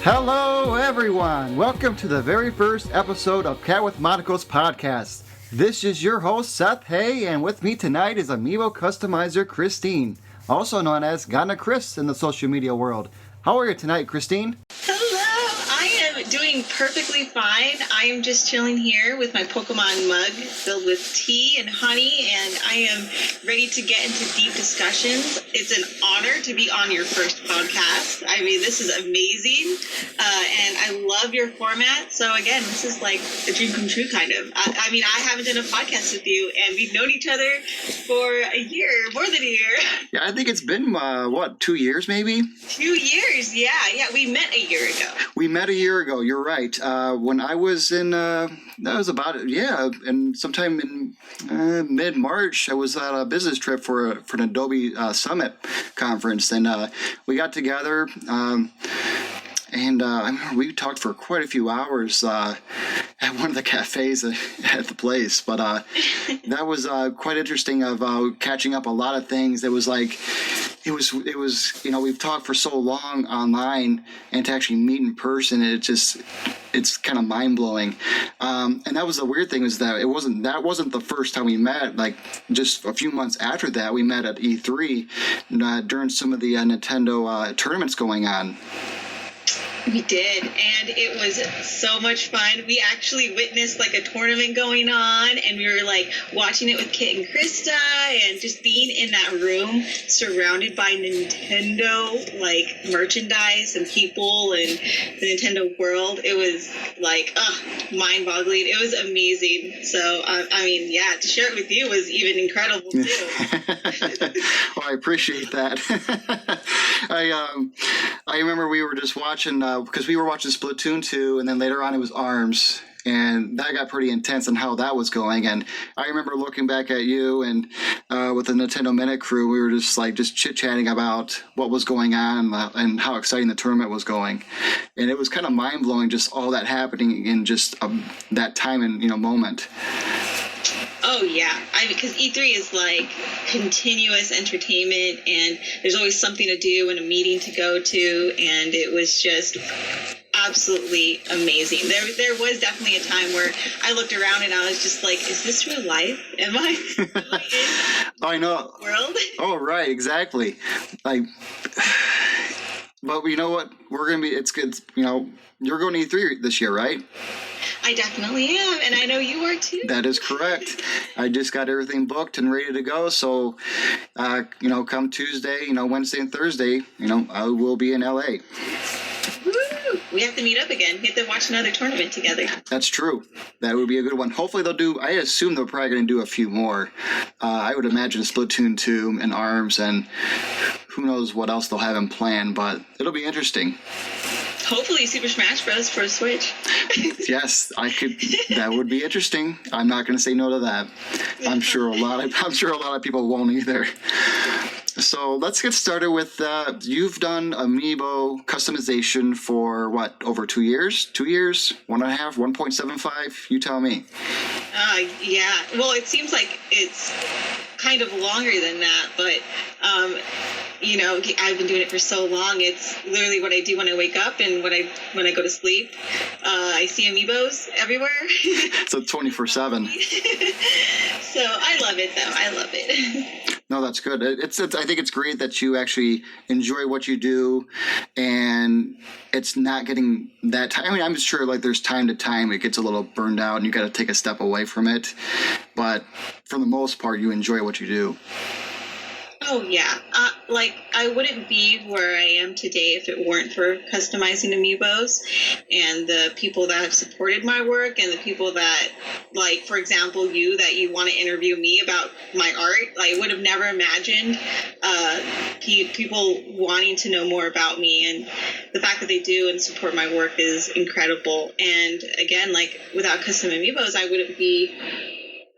Hello, everyone. Welcome to the very first episode of Cat with Monocles podcast. This is your host, Seth Hay, and with me tonight is Amiibo customizer Krystyne, also known as GandaKris in the social media world. How are you tonight, Krystyne? Hello, I am doing perfectly fine. I am just chilling here with my Pokemon mug filled with tea and honey, and I am ready to get into deep discussions. It's an honor to be on your first podcast. I mean, this is amazing, and I love your format. So again, this is like a dream come true, kind of. I mean, I haven't done a podcast with you, and we've known each other for a year, more than a year. Yeah, I think it's been, 2 years maybe? 2 years, yeah. We met a year ago. We met a year ago, you're right. When I was in, that was about it, yeah, and sometime in mid-March, I was on a business trip for an Adobe Summit conference, and we got together, and I remember we talked for quite a few hours at one of the cafes at the place. But that was quite interesting of catching up a lot of things. It was we've talked for so long online, and to actually meet in person, it's kind of mind blowing. And that was the weird thing, is that that wasn't the first time we met. Like just a few months after that, we met at E3 during some of the Nintendo tournaments going on. We did, and it was so much fun. We actually witnessed like a tournament going on, and we were like watching it with Kit and Krista, and just being in that room surrounded by Nintendo like merchandise and people and the Nintendo world. It was like mind-boggling. It was amazing. So I mean, yeah, to share it with you was even incredible too. Well, I appreciate that. I remember we were just watching, because we were watching Splatoon 2, and then later on it was ARMS, and that got pretty intense on how that was going. And I remember looking back at you and with the Nintendo Minute crew, we were just chit-chatting about what was going on and how exciting the tournament was going. And it was kind of mind-blowing, just all that happening in just that time and moment. Oh, yeah. Because E3 is like continuous entertainment, and there's always something to do and a meeting to go to, and it was just absolutely amazing. There was definitely a time where I looked around and I was just like, is this real life? Am I in I know. the world? Oh, right, exactly. But you know what? We're going to be, it's good, you're going to E3 this year, right? I definitely am, and I know you are too. That is correct. I just got everything booked and ready to go. So, come Tuesday, Wednesday and Thursday, I will be in LA. Woo! We have to meet up again. We have to watch another tournament together. That's true. That would be a good one. Hopefully I assume they're probably going to do a few more. I would imagine Splatoon 2 and ARMS, and who knows what else they'll have in plan, but it'll be interesting. Hopefully Super Smash Bros. For a Switch. Yes, that would be interesting. I'm not going to say no to that. I'm sure a lot of people won't either. So let's get started with, you've done Amiibo customization for what, over 2 years? 2 years? 1.5? 1.75? You tell me. Yeah. Well, it seems like it's kind of longer than that, but I've been doing it for so long. It's literally what I do when I wake up and when I go to sleep. I see Amiibos everywhere. So 24/7. So I love it, though. I love it. No, that's good. I think it's great that you actually enjoy what you do, and it's not getting that time. I mean, I'm sure there's time to time it gets a little burned out, and you got to take a step away from it. But for the most part, you enjoy what you do. Oh, yeah. I wouldn't be where I am today if it weren't for customizing Amiibos and the people that have supported my work and the people that, for example, that you want to interview me about my art. I would have never imagined people wanting to know more about me, and the fact that they do and support my work is incredible. And again, without custom Amiibos, I wouldn't be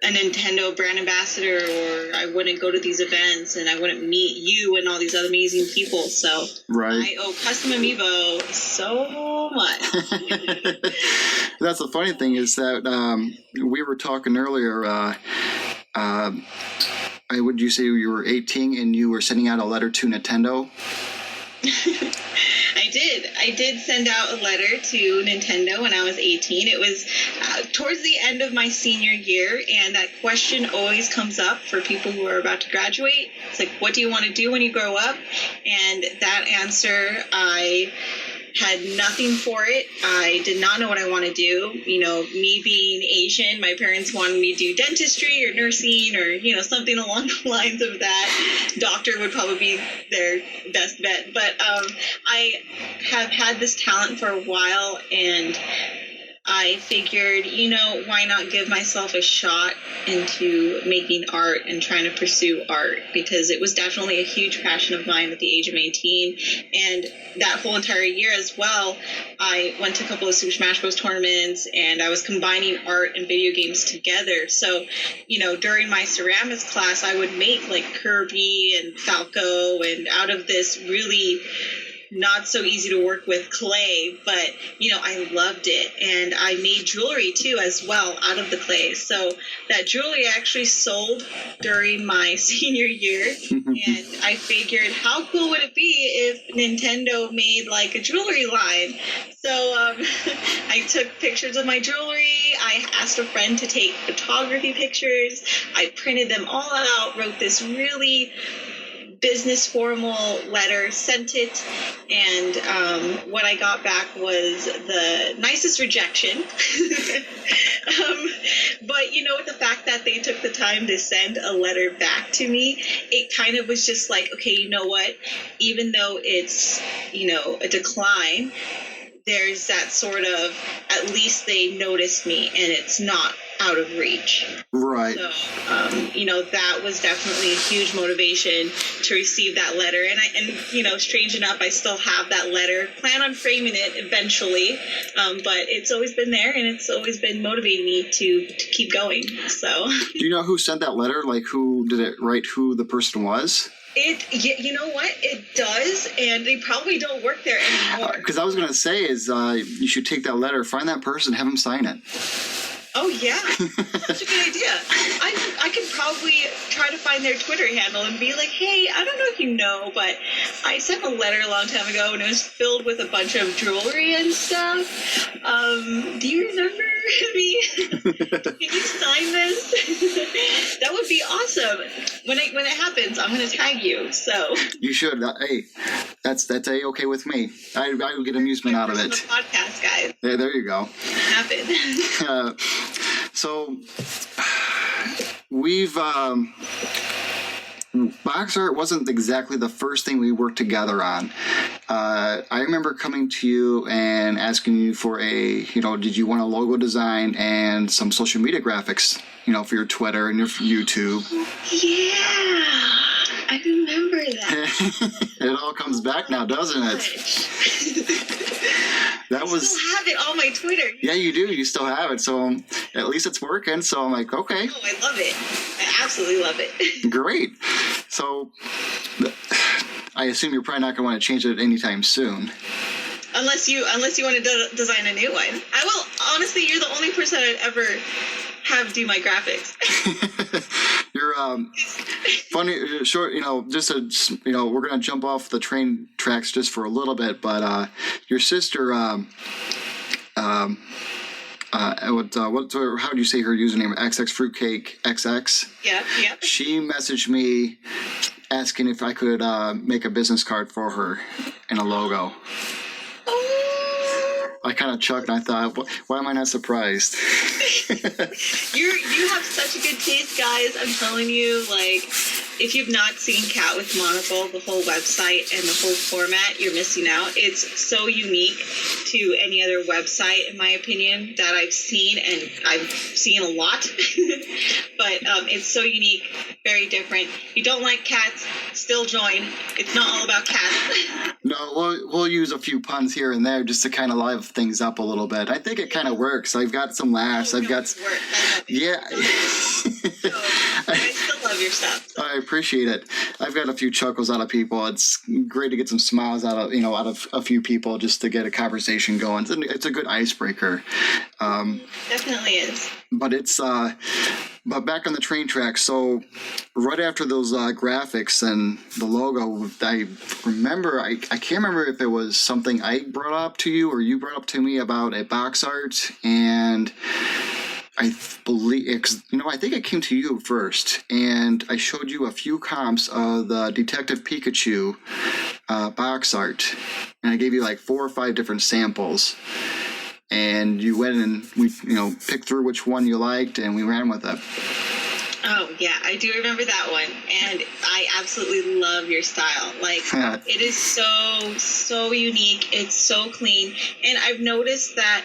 a Nintendo brand ambassador, or I wouldn't go to these events, and I wouldn't meet you and all these other amazing people. So right. I owe Custom Amiibo so much. That's the funny thing, is that we were talking earlier. Would you say you were 18 and you were sending out a letter to Nintendo? I I did send out a letter to Nintendo when I was 18. It was towards the end of my senior year, and that question always comes up for people who are about to graduate. It's like, what do you want to do when you grow up? And that answer, I had nothing for it. I did not know what I want to do. You know, me being Asian, my parents wanted me to do dentistry or nursing or, you know, something along the lines of that. Doctor would probably be their best bet. But I have had this talent for a while, and I figured, you know, why not give myself a shot into making art and trying to pursue art, because it was definitely a huge passion of mine at the age of 18. And that whole entire year as well, I went to a couple of Super Smash Bros. Tournaments, and I was combining art and video games together. So, you know, during my ceramics class, I would make like Kirby and Falco, and out of this really not so easy to work with clay, but, you know, I loved it. And I made jewelry too as well out of the clay. So that jewelry actually sold during my senior year. And I figured, how cool would it be if Nintendo made like a jewelry line? So I took pictures of my jewelry. I asked a friend to take photography pictures. I printed them all out, wrote this really business formal letter, sent it, and what I got back was the nicest rejection. But, you know, with the fact that they took the time to send a letter back to me, it kind of was just like, okay, you know what, even though it's, you know, a decline, there's that sort of, at least they noticed me and it's not out of reach. Right. So, you know, that was definitely a huge motivation to receive that letter. And you know, strange enough, I still have that letter. Plan on framing it eventually. But it's always been there, and it's always been motivating me to keep going. So. Do you know who sent that letter? Like, who did it write? Who the person was? You know what? It does, and they probably don't work there anymore. Because I was going to say is you should take that letter, find that person, have them sign it. Oh, yeah. That's a good idea. I could probably try to find their Twitter handle and be like, hey, I don't know if you know, but I sent a letter a long time ago, and it was filled with a bunch of jewelry and stuff. Do you remember me? Can you sign this? That would be awesome. When it happens, I'm going to tag you. So you should. Hey, that's A-okay with me. I would get amusement out of it. Podcast, guys. There you go. It happened. So we've box art wasn't exactly the first thing we worked together on. I remember coming to you and asking you for did you want a logo design and some social media graphics, for your Twitter and your YouTube. Yeah, I remember that. It all comes back now, doesn't it? I still have it on my Twitter. Yeah, you do. You still have it. So at least it's working. So I'm like, okay. Oh, I love it. I absolutely love it. Great. So I assume you're probably not going to want to change it anytime soon. Unless you want to design a new one. I will. Honestly, you're the only person I'd ever have do my graphics. You're funny, short. We're gonna jump off the train tracks just for a little bit, but your sister, how do you say her username? XX Fruitcake XX. Yeah. She messaged me asking if I could make a business card for her and a logo. I kind of chuckled and I thought, why am I not surprised? You have such a good taste, guys. I'm telling you, if you've not seen Cat with Monocle, the whole website and the whole format, you're missing out. It's so unique to any other website, in my opinion, that I've seen, and I've seen a lot. But it's so unique, very different. If you don't like cats, still join. It's not all about cats. No, we'll use a few puns here and there just to kind of live things up a little bit. I think it kind of works. I've got some laughs. Yeah. I still love your stuff. So. I appreciate it. I've got a few chuckles out of people. It's great to get some smiles out of a few people just to get a conversation going. It's a good icebreaker. Definitely is. But it's But back on the train track, so right after those graphics and the logo, I remember, I can't remember if it was something I brought up to you or you brought up to me about a box art, and I believe, I think it came to you first, and I showed you a few comps of the Detective Pikachu box art, and I gave you like 4 or 5 different samples. And you went and we, picked through which one you liked, and we ran with it. Oh, yeah, I do remember that one. And I absolutely love your style. Like, it is so unique. It's so clean. And I've noticed that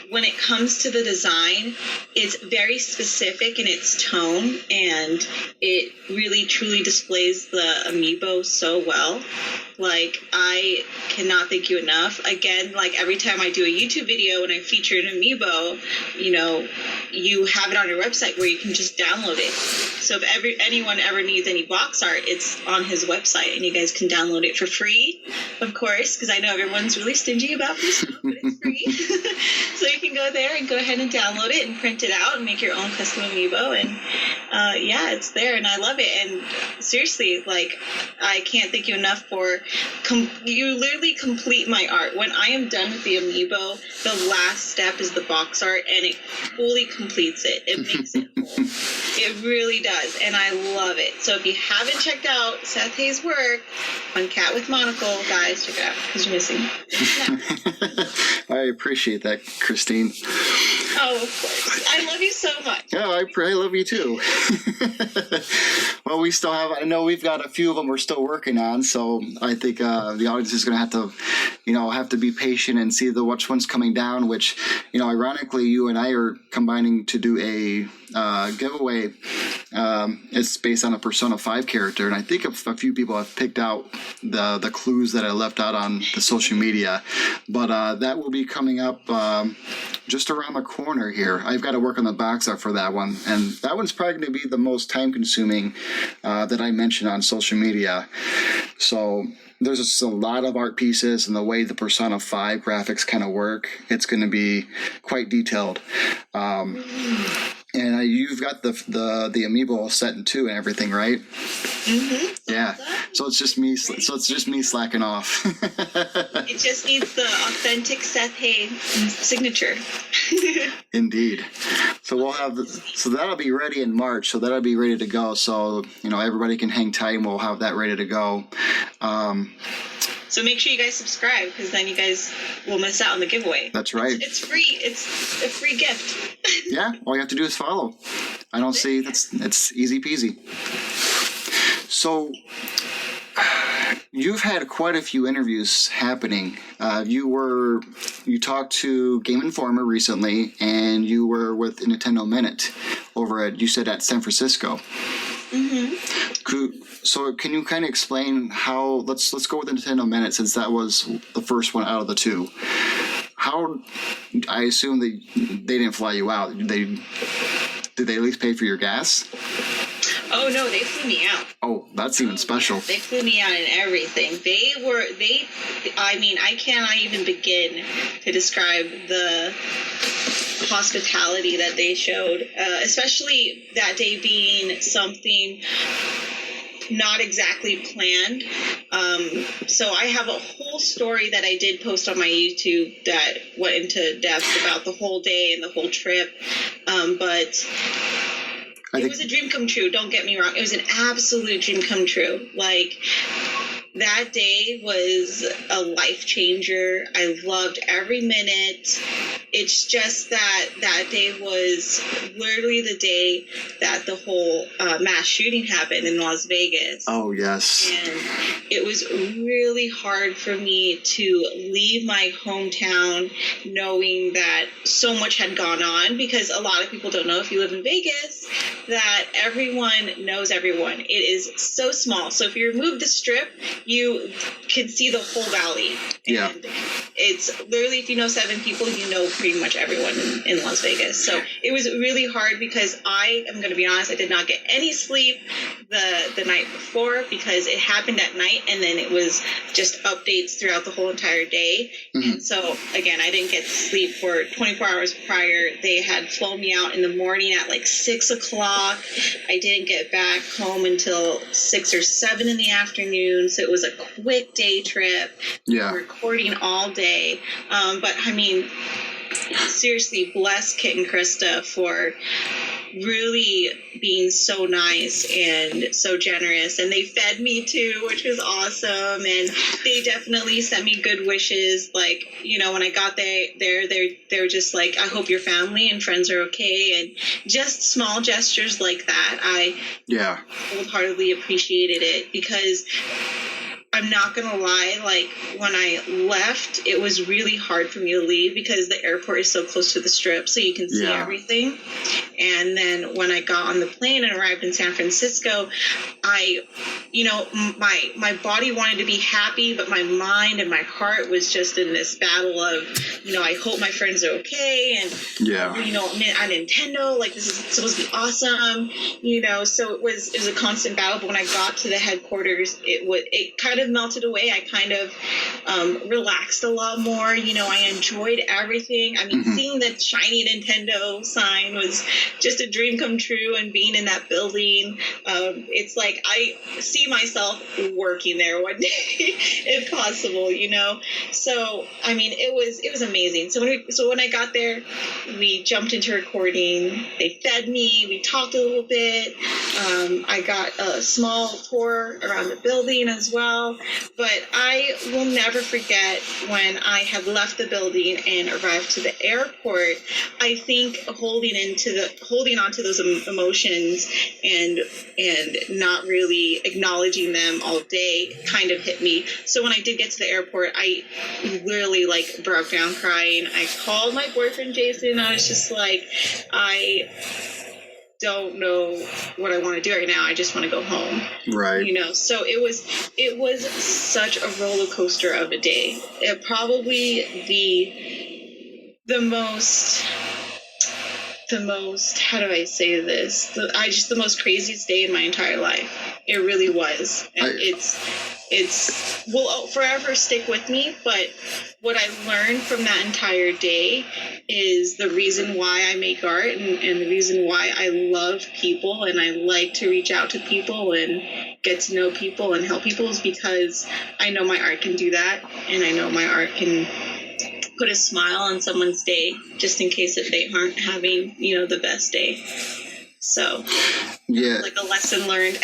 when it comes to the design, it's very specific in its tone, and it really, truly displays the amiibo so well. Like, I cannot thank you enough. Again, like every time I do a YouTube video and I feature an amiibo, you have it on your website where you can just download it. So if anyone ever needs any box art, it's on his website, and you guys can download it for free, of course, because I know everyone's really stingy about this stuff, but it's free. So you can go there and go ahead and download it and print it out and make your own custom amiibo. And it's there, and I love it. And seriously, like, I can't thank you enough for you literally complete my art. When I am done with the amiibo, the last step is the box art, and it fully completes it. It makes it whole. It really does, and I love it. So if you haven't checked out Seth Hayes' work on Cat with Monocle, guys, check it out because you're missing. I appreciate that, Krystyne. Oh, of course. I love you so much. Yeah, I love you too. Well, we still have, I know we've got a few of them we're still working on, so I think the audience is going to have to be patient and see which one's coming down, which, ironically, you and I are combining to do a giveaway. It's based on a Persona 5 character, and I think a few people have picked out the clues that I left out on the social media, but that will be coming up just around the corner here. I've got to work on the box art for that one, and that one's probably going to be the most time-consuming that I mentioned on social media. So there's just a lot of art pieces, and the way the Persona 5 graphics kind of work, it's going to be quite detailed. And you've got the amiibo all set in 2 and everything, right? Mm-hmm. Yeah. So it's just me. So it's just me slacking off. It just needs the authentic Seth Hayes signature. Indeed. So we'll have so that'll be ready in March. So that'll be ready to go. So everybody can hang tight, and we'll have that ready to go. So make sure you guys subscribe, because then you guys will miss out on the giveaway. That's right. It's free. It's a free gift. Yeah. All you have to do is follow. I don't see it's easy peasy. So you've had quite a few interviews happening. You talked to GameInformer recently, and you were with Nintendo Minute over at San Francisco. Mm-hmm. So can you kind of explain how? Let's go with the Nintendo Minute, since that was the first one out of the 2. How? I assume they didn't fly you out. Did they at least pay for your gas? Oh no, they flew me out. Oh, that's even special. They flew me out and everything. I cannot even begin to describe the hospitality that they showed, especially that day being something not exactly planned. So I have a whole story that I did post on my YouTube that went into depth about the whole day and the whole trip. But it was a dream come true. Don't get me wrong. It was an absolute dream come true. Like, that day was a life changer. I loved every minute. It's just that day was literally the day that the whole mass shooting happened in Las Vegas. Oh, yes. And it was really hard for me to leave my hometown knowing that so much had gone on, because a lot of people don't know, if you live in Vegas, that everyone knows everyone. It is so small. So if you remove the strip, you can see the whole valley. Yeah. And it's literally, if you know 7 people, you know pretty much everyone in Las Vegas. So it was really hard, because I am going to be honest, I did not get any sleep the night before because it happened at night, and then it was just updates throughout the whole entire day. Mm-hmm. And so again, I didn't get to sleep for 24 hours prior. They had flown me out in the morning at like 6 o'clock. I didn't get back home until 6 or 7 in the afternoon. So it was a quick day trip. Yeah. Recording all day. But I mean, seriously, bless Kit and Krista for really being so nice and so generous, and they fed me too, which was awesome. And they definitely sent me good wishes. Like, you know, when I got there, they were just like, I hope your family and friends are okay, and just small gestures like that. I wholeheartedly appreciated it, because I'm not going to lie, like, when I left, it was really hard for me to leave because the airport is so close to the Strip, so you can see everything. And then when I got on the plane and arrived in San Francisco, my body wanted to be happy, but my mind and my heart was just in this battle of, you know, I hope my friends are okay, and, you know, on Nintendo, like, this is supposed to be awesome, you know, so it was a constant battle. But when I got to the headquarters, it kind of melted away. I kind of relaxed a lot more. You know, I enjoyed everything. I mean, seeing the shiny Nintendo sign was just a dream come true, and being in that building, it's like I see myself working there one day if possible, you know. So I mean, it was amazing. So when I got there, we jumped into recording. They fed me. We talked a little bit. I got a small tour around the building as well. But I will never forget when I had left the building and arrived to the airport. I think holding on to those emotions and not really acknowledging them all day kind of hit me. So when I did get to the airport, I literally like broke down crying. I called my boyfriend Jason. I was just like, I don't know what I want to do right now. I just want to go home. Right. You know, so it was such a roller coaster of a day. It probably the most, how do I say this? The most craziest day in my entire life. It really was. And it's will forever stick with me. But what I learned from that entire day is the reason why I make art, and the reason why I love people and I like to reach out to people and get to know people and help people, is because I know my art can do that, and I know my art can put a smile on someone's day, just in case if they aren't having, you know, the best day. So, like a lesson learned.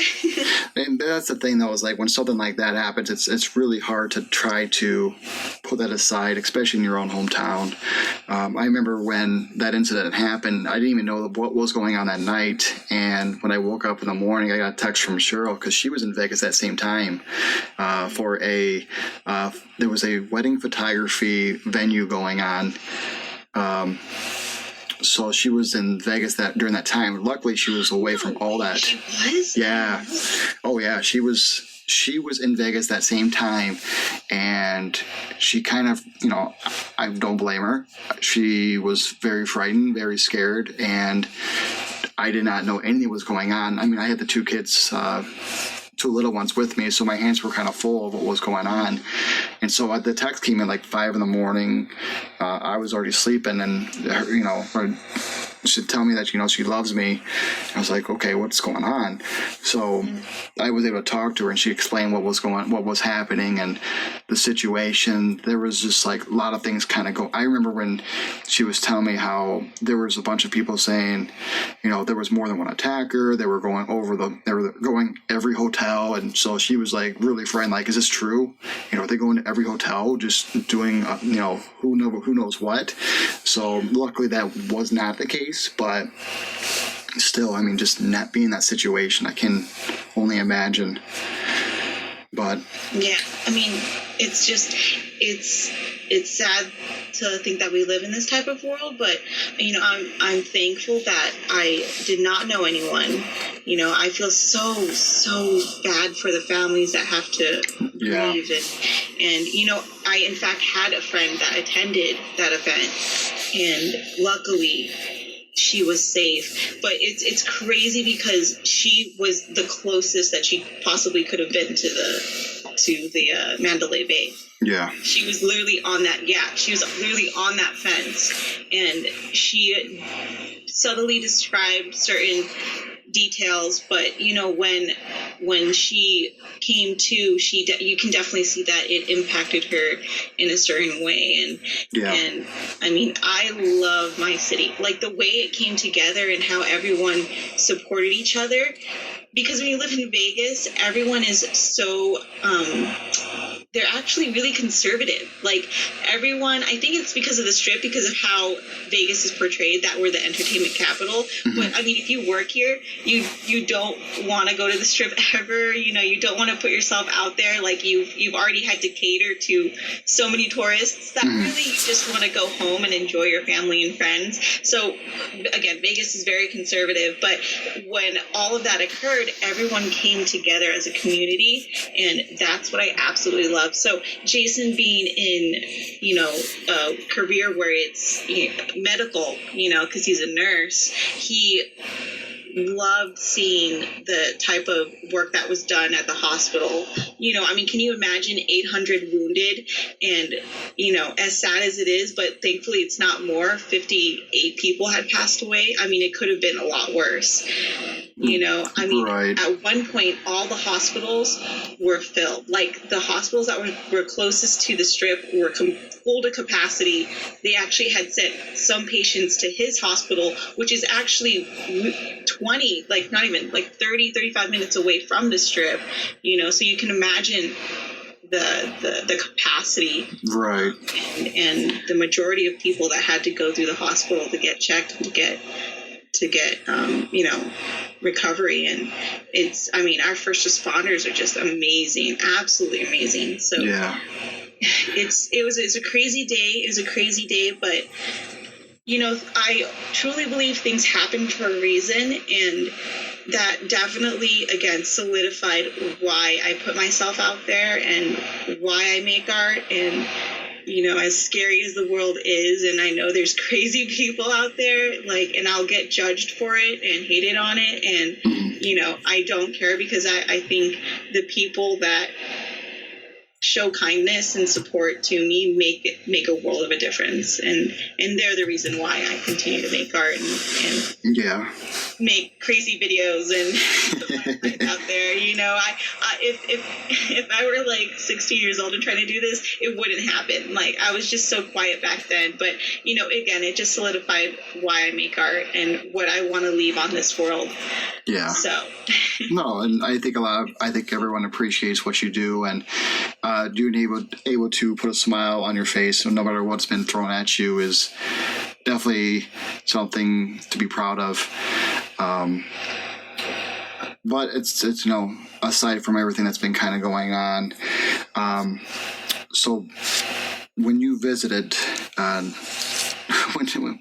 And that's the thing, though, is like when something like that happens, it's really hard to try to put that aside, especially in your own hometown. I remember when that incident happened, I didn't even know what was going on that night. And when I woke up in the morning, I got a text from Cheryl, because she was in Vegas that same time for there was a wedding photography venue going on. So she was in Vegas during that time. Luckily, she was away from all that. She was? Yeah. Oh, yeah. She was in Vegas that same time, and she kind of, you know, I don't blame her. She was very frightened, very scared, and I did not know anything was going on. I mean, I had the two kids, two little ones with me, so my hands were kind of full of what was going on. And so the text came in like 5 in the morning. I was already sleeping, and you know, she tell me that, you know, she loves me. I was like, okay, what's going on? So I was able to talk to her, and she explained what was happening, and the situation. There was just like a lot of things kind of go. I remember when she was telling me how there was a bunch of people saying, you know, there was more than one attacker. They were going every hotel, and so she was like really frightened. Like, is this true? You know, are they going to every hotel just doing, you know, who knows what? So luckily that was not the case. But still, I mean, just not being in that situation, I can only imagine. But yeah, I mean, it's just it's sad to think that we live in this type of world, but you know, I'm thankful that I did not know anyone. You know, I feel so bad for the families that have to grieve, and you know, I in fact had a friend that attended that event, and luckily she was safe. But it's crazy because she was the closest that she possibly could have been to the Mandalay Bay. Yeah. She was literally on that. Yeah, she was literally on that fence, and she subtly described certain details. But you know, when she came to, you can definitely see that it impacted her in a certain way. And I mean, I love my city, like the way it came together and how everyone supported each other. Because when you live in Vegas, everyone is so, they're actually really conservative. Like everyone, I think it's because of the Strip, because of how Vegas is portrayed, that we're the entertainment capital. Mm-hmm. But I mean, if you work here, you don't want to go to the Strip ever. You know, you don't want to put yourself out there. Like you've already had to cater to so many tourists that really you just want to go home and enjoy your family and friends. So again, Vegas is very conservative, but when all of that occurred, everyone came together as a community, and that's what I absolutely love. So Jason being in, you know, a career where it's medical, you know, because he's a nurse, he loved seeing the type of work that was done at the hospital. You know, I mean, can you imagine 800 wounded? And, you know, as sad as it is, but thankfully it's not more. 58 people had passed away. I mean, it could have been a lot worse. You know, I mean, At one point, all the hospitals were filled. Like the hospitals that were closest to the Strip were full to capacity. They actually had sent some patients to his hospital, which is actually 20, like not even like 30, 35 minutes away from the Strip, you know, so you can imagine the capacity. Right. And the majority of people that had to go through the hospital to get checked and to get you know, recovery. And it's, I mean, our first responders are just amazing, absolutely amazing. So yeah, it's a crazy day. It was a crazy day, but you know, I truly believe things happen for a reason, and that definitely, again, solidified why I put myself out there and why I make art. And, you know, as scary as the world is, and I know there's crazy people out there, like, and I'll get judged for it and hated on it. And, you know, I don't care, because I think the people that show kindness and support to me make a world of a difference, and they're the reason why I continue to make art and make crazy videos and put out there. You know, if I were like 16 years old and trying to do this, it wouldn't happen. Like, I was just so quiet back then. But you know, again, it just solidified why I make art and what I want to leave on this world. Yeah. So no, and I think everyone appreciates what you do, and being able to put a smile on your face no matter what's been thrown at you is definitely something to be proud of. But it's you know, aside from everything that's been kind of going on, so when you visited,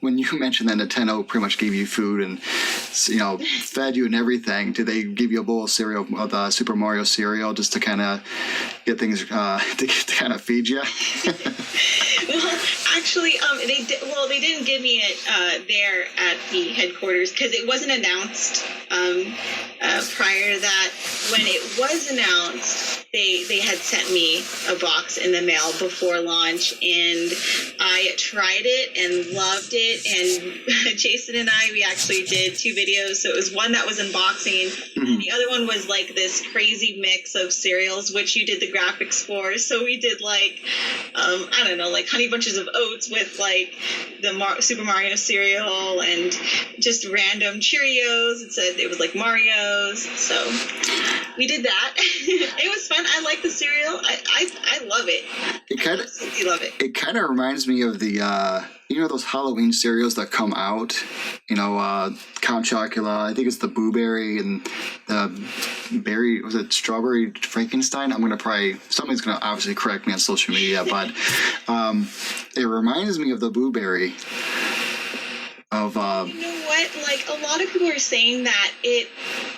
when you mentioned that Nintendo pretty much gave you food and, you know, fed you and everything, did they give you a bowl of cereal, of the Super Mario cereal, just to kind of get things to kind of feed you? Well, actually, they didn't give me it there at the headquarters, because it wasn't announced prior to that. When it was announced, they had sent me a box in the mail before launch, and I tried it and loved it. And Jason and we actually did 2 videos. So it was one that was unboxing, and the other one was like this crazy mix of cereals, which you did the graphics for. So we did like, I don't know, like Honey Bunches of Oats with like the Super Mario cereal, and just random Cheerios. It said it was like Mario's. So we did that. It was fun. I like the cereal. I love it. I absolutely love it. It kind of reminds me of the you know, those Halloween cereals that come out, you know, Count Chocula, I think it's the Blueberry and the berry, was it Strawberry Frankenstein? Somebody's going to obviously correct me on social media, but it reminds me of the Blueberry. You know what? Like, a lot of people are saying that it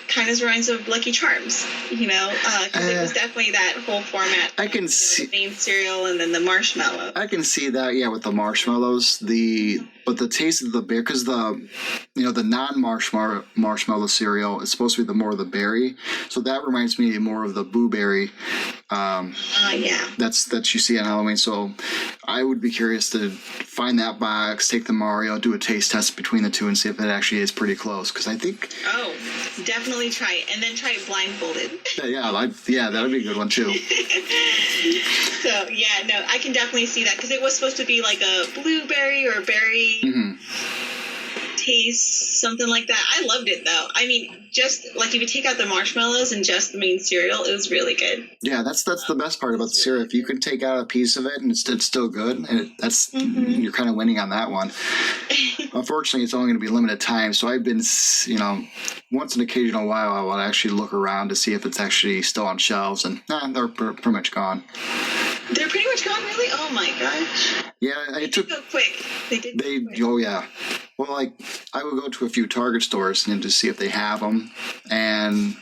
kind of reminds of Lucky Charms, you know, because it was definitely that whole format. I can see the main cereal and then the marshmallow. I can see that, yeah, with the marshmallows. The but the taste of the berry, because the non-marshmallow cereal is supposed to be more of the berry, so that reminds me more of the blueberry. Yeah. That you see on Halloween. So I would be curious to find that box, take the Mario, do a taste test between the two, and see if it actually is pretty close. Because I think. Oh, definitely try it, and then try it blindfolded. Yeah, that would be a good one too. So I can definitely see that, because it was supposed to be like a blueberry or berry. Mm-hmm. Taste, something like that. I loved it though. I mean, just like if you take out the marshmallows and just the main cereal, it was really good. Yeah, that's the best part about the cereal. If you can take out a piece of it and it's still good, and you're kind of winning on that one. Unfortunately, it's only going to be limited time, so I've been, once in an occasional while, I will actually look around to see if it's actually still on shelves, and they're pretty much gone. They're pretty much gone, really? Oh my gosh. Yeah, it took. They go quick. They did. Quick. Oh yeah. Well, like I would go to a few Target stores and to see if they have them, and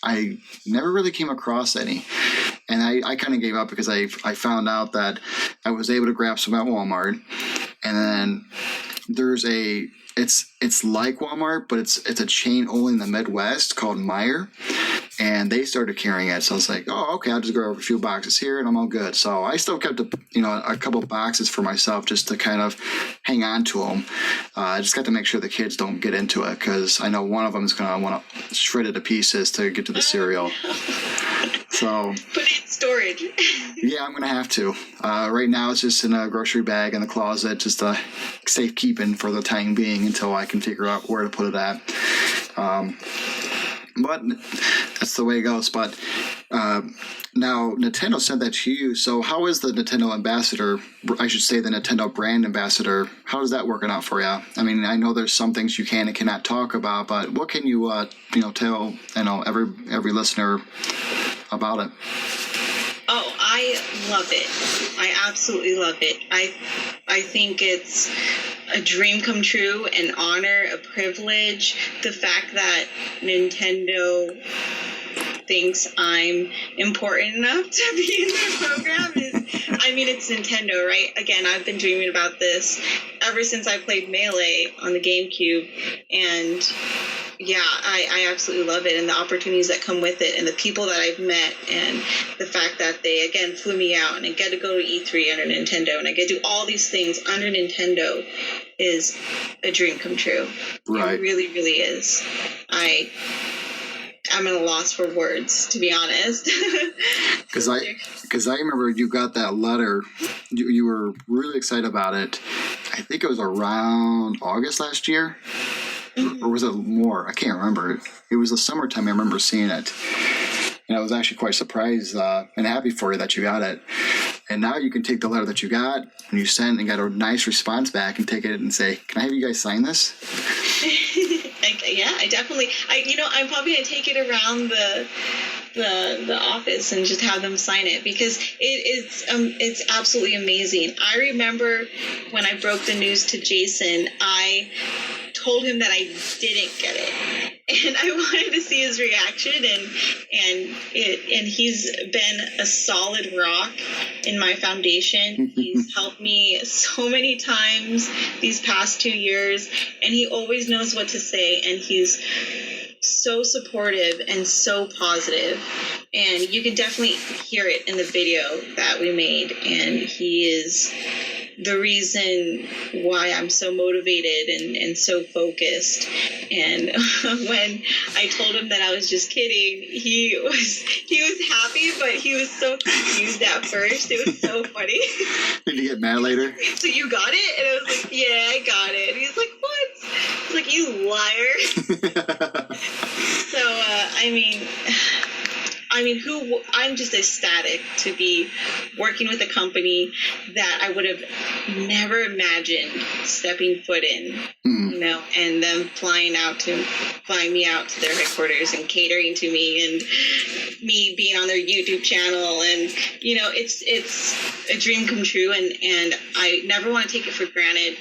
I never really came across any. And I kind of gave up because I found out that I was able to grab some at Walmart, and then there's it's like Walmart, but it's a chain only in the Midwest called Meijer. And they started carrying it, so I was like, "Oh, okay, I'll just grab a few boxes here, and I'm all good." So I still kept a couple boxes for myself just to kind of hang on to them. I just got to make sure the kids don't get into it, because I know one of them is going to want to shred it to pieces to get to the cereal. So put it in storage. Yeah, I'm going to have to. Right now, it's just in a grocery bag in the closet, just safekeeping for the time being until I can figure out where to put it at. But that's the way it goes. But now Nintendo sent that to you. So how is the Nintendo ambassador, I should say the Nintendo brand ambassador, how is that working out for you? I mean, I know there's some things you can and cannot talk about, but what can you, tell, every listener about it? Oh, I love it. I absolutely love it. I think it's a dream come true, an honor, a privilege. The fact that Nintendo thinks I'm important enough to be in their program it's Nintendo, right? Again, I've been dreaming about this ever since I played Melee on the GameCube, and yeah, I absolutely love it, and the opportunities that come with it, and the people that I've met, and the fact that they, again, flew me out, and I get to go to E3 under Nintendo, and I get to do all these things under Nintendo is a dream come true. Right. It really, really is. I'm at a loss for words, to be honest. Because I remember you got that letter. You were really excited about it. I think it was around August last year. Or was it more? I can't remember. It was the summertime. I remember seeing it. And I was actually quite surprised and happy for you that you got it. And now you can take the letter that you got and you sent and got a nice response back and take it and say, "Can I have you guys sign this?" Yeah, I definitely. I'm probably gonna take it around the office and just have them sign it, because it's absolutely amazing. I remember when I broke the news to Jason, I told him that I didn't get it, and I wanted to see his reaction, and he's been a solid rock in my foundation. He's helped me so many times these past 2 years, and he always knows what to say, and he's so supportive and so positive, and you can definitely hear it in the video that we made, and he is the reason why I'm so motivated and so focused. And when I told him that I was just kidding, he was happy, but he was so confused at first. It was so funny. Did you get mad later? So you got it? And I was like, yeah, I got it. And he's like, what? I was like, you liar. So, I'm just ecstatic to be working with a company that I would have never imagined stepping foot in. and them flying me out to their headquarters and catering to me, and me being on their YouTube channel, and it's a dream come true, and I never want to take it for granted.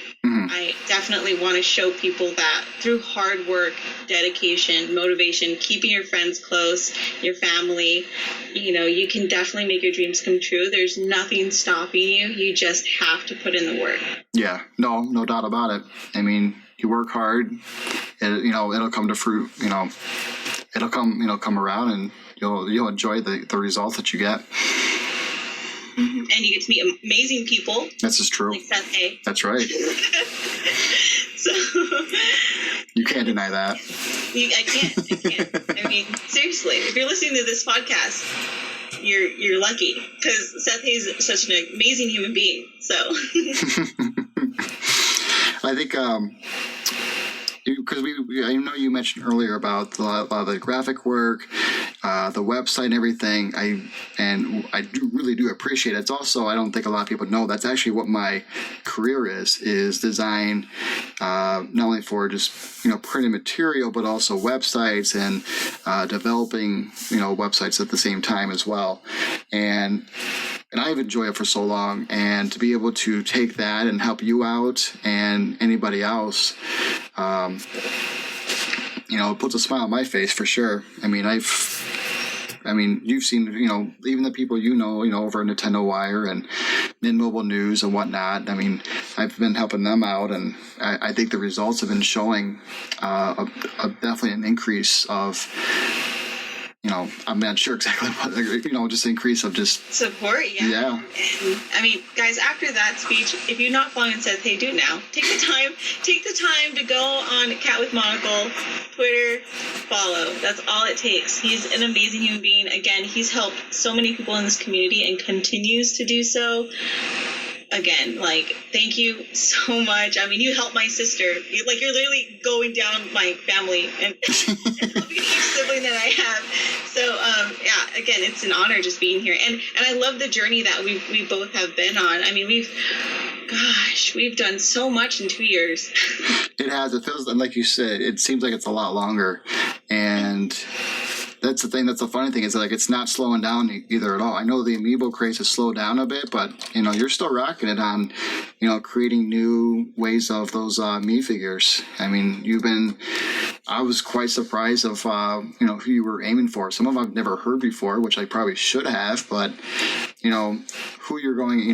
I definitely want to show people that through hard work, dedication, motivation, keeping your friends close, your family, you can definitely make your dreams come true. There's nothing stopping you. You just have to put in the work. Yeah, no doubt about it. I mean, you work hard, it'll come to fruit, it'll come around, and you'll enjoy the results that you get. And you get to meet amazing people. This is true. Like Seth Hay. That's right. So you can't deny that. I can't. I mean, seriously, if you're listening to this podcast, you're lucky, because Seth Hay's such an amazing human being. So I think because I know you mentioned earlier about a lot of the graphic work, the website and everything. I really do appreciate it. It's also, I don't think a lot of people know, that's actually what my career is design, not only for just printed material, but also websites and developing websites at the same time as well. And I've enjoyed it for so long, and to be able to take that and help you out and anybody else, it puts a smile on my face for sure. I mean, you've seen, even the people over Nintendo Wire and Mint Mobile News and whatnot. I mean, I've been helping them out, and I think the results have been showing definitely an increase of, I'm not sure exactly what, just increase of just support. Yeah. And I mean, guys, after that speech, if you're not following Seth Hay, do now. Take the time to go on Cat with Monocle, Twitter, follow. That's all it takes. He's an amazing human being. Again, he's helped so many people in this community and continues to do so. Again, thank you so much. I mean, you helped my sister. You're literally going down my family and helping each sibling that I have. So, again, it's an honor just being here. And I love the journey that we both have been on. I mean, we've done so much in 2 years. It has. It feels, like you said, it seems like it's a lot longer. And that's the thing. That's the funny thing is it's not slowing down either at all. I know the amiibo craze has slowed down a bit, but you're still rocking it on, creating new ways of those me figures. I mean, I was quite surprised of who you were aiming for. Some of them I've never heard before, which I probably should have, but who you're going,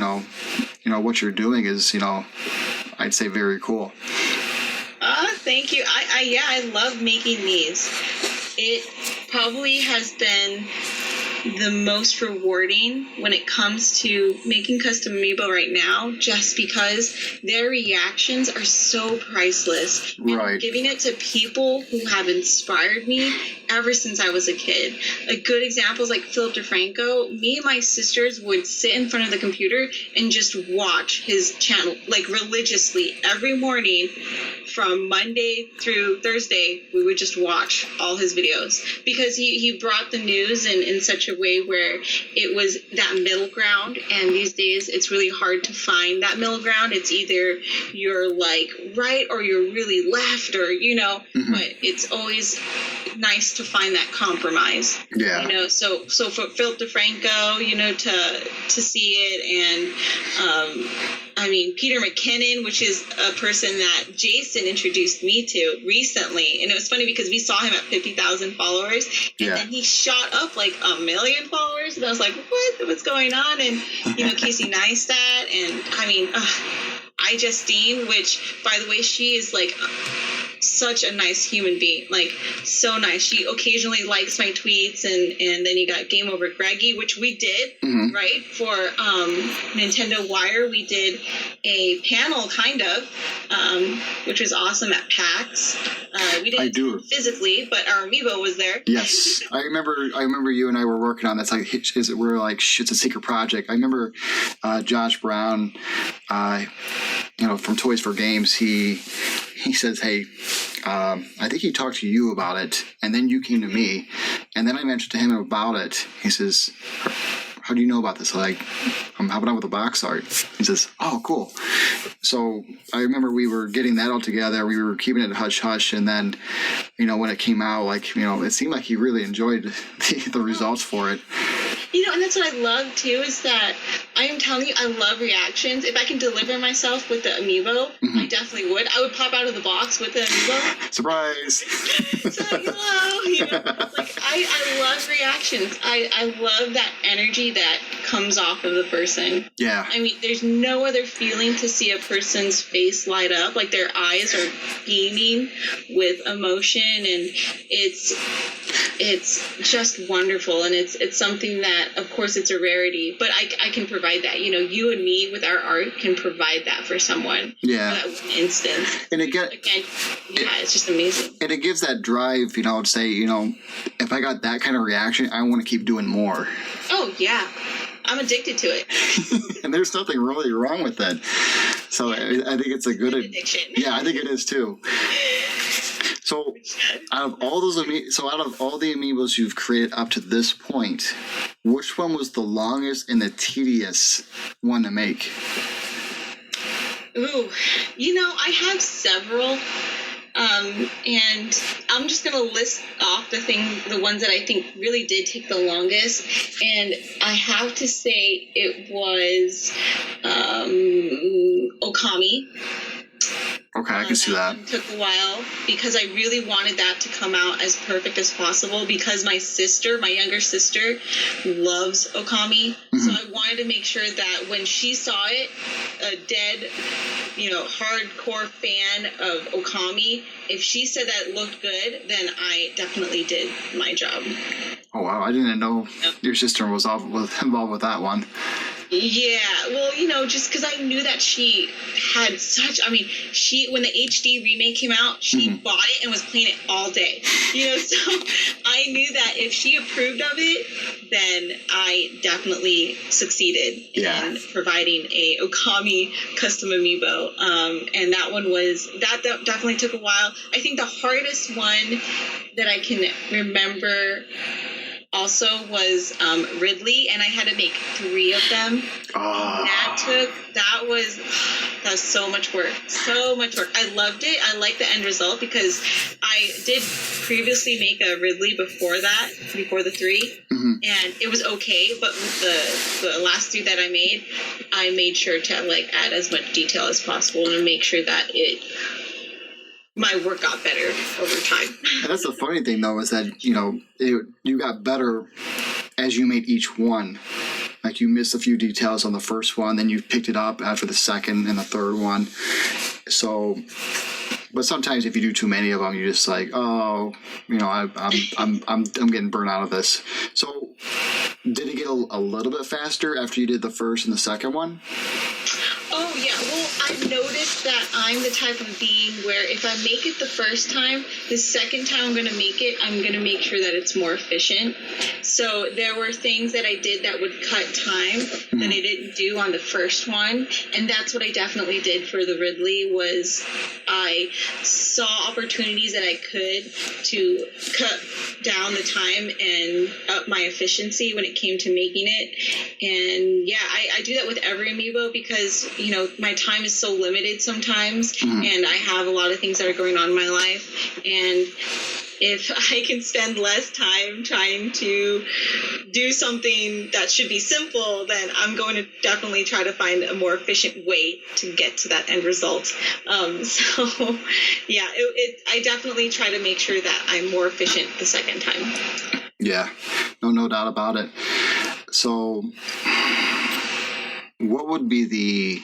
what you're doing is, I'd say very cool. Thank you. I love making these. It probably has been the most rewarding when it comes to making custom amiibo right now, just because their reactions are so priceless. Right. And giving it to people who have inspired me ever since I was a kid. A good example is Philip DeFranco. Me and my sisters would sit in front of the computer and just watch his channel religiously every morning. From Monday through Thursday, we would just watch all his videos, because he brought the news in such a way where it was that middle ground. And these days, it's really hard to find that middle ground. It's either you're right or you're really left, or but it's always nice to find that compromise. Yeah. So for Philip DeFranco, to see it, and I mean, Peter McKinnon, which is a person that Jason introduced me to recently. And it was funny because we saw him at 50,000 followers, and then he shot up 1 million followers. And I was like, what's going on? And, Casey Neistat, and I mean, Justine, which, by the way, she is such a nice human being, so nice. She occasionally likes my tweets, and then you got Game Over Greggy, which we did, right, for Nintendo Wire. We did a panel, kind of, which was awesome at PAX. We didn't physically, but our amiibo was there. Yes, I remember you and I were working on that. It's a secret project. I remember Josh Brown, from Toys for Games. He says, hey, I think he talked to you about it, and then you came to me, and then I mentioned to him about it. He says, how do you know about this? Like, I'm helping out with the box art. He says, oh, cool. So I remember we were getting that all together. We were keeping it hush hush. And then, when it came out, like, it seemed like he really enjoyed the results for it. And that's what I love too, is that I am telling you, I love reactions. If I can deliver myself with the amiibo, I definitely would. I would pop out of the box with the amiibo. Surprise! So, hello, like I love reactions. I love that energy that comes off of the person. Yeah. I mean, there's no other feeling to see a person's face light up, like their eyes are beaming with emotion, and it's just wonderful, and it's something that, of course, it's a rarity, but I can provide that. You and me with our art can provide that for someone. Yeah. For that one instance. And again, it's just amazing. And it gives that drive, to say, if I got that kind of reaction, I want to keep doing more. Oh, yeah. I'm addicted to it. And there's nothing really wrong with that. So I think it's a good addiction. Yeah, I think it is too. So out of all the amiibos you've created up to this point, which one was the longest and the tedious one to make? Ooh, I have several. And I'm just going to list off the ones that I think really did take the longest. And I have to say it was Okami. Okay, I can see that. It took a while because I really wanted that to come out as perfect as possible, because my younger sister, loves Okami. So I wanted to make sure that when she saw it, a dead, hardcore fan of Okami, if she said that it looked good, then I definitely did my job. Oh, wow. I didn't know your sister was involved with that one. Yeah, well, just because I knew that she had when the HD remake came out, she bought it and was playing it all day, so I knew that if she approved of it, then I definitely succeeded in providing a Okami custom amiibo, and that one that definitely took a while. I think the hardest one that I can remember also was Ridley, and I had to make 3 of them. Oh. That was so much work. So much work. I loved it. I liked the end result because I did previously make a Ridley before the 3, and it was okay, but with the last 3 that I made sure to add as much detail as possible and make sure that my work got better over time. And that's the funny thing, though, is that, you got better as you made each one. Like, you missed a few details on the first one, then you picked it up after the second and the third one. So, but sometimes if you do too many of them, you're just like, oh, I'm getting burnt out of this. So, did it get a little bit faster after you did the first and the second one? Oh, yeah. Well, I've noticed that I'm the type of being where if I make it the first time, the second time I'm going to make sure that it's more efficient. So there were things that I did that would cut time that I didn't do on the first one. And that's what I definitely did for the Ridley, was I saw opportunities that I could to cut down the time and up my efficiency when it came to making it. And yeah, I do that with every amiibo because, my time is so limited sometimes, and I have a lot of things that are going on in my life. And if I can spend less time trying to do something that should be simple, then I'm going to definitely try to find a more efficient way to get to that end result. So, yeah, I definitely try to make sure that I'm more efficient the second time. Yeah, no doubt about it. So, what would be the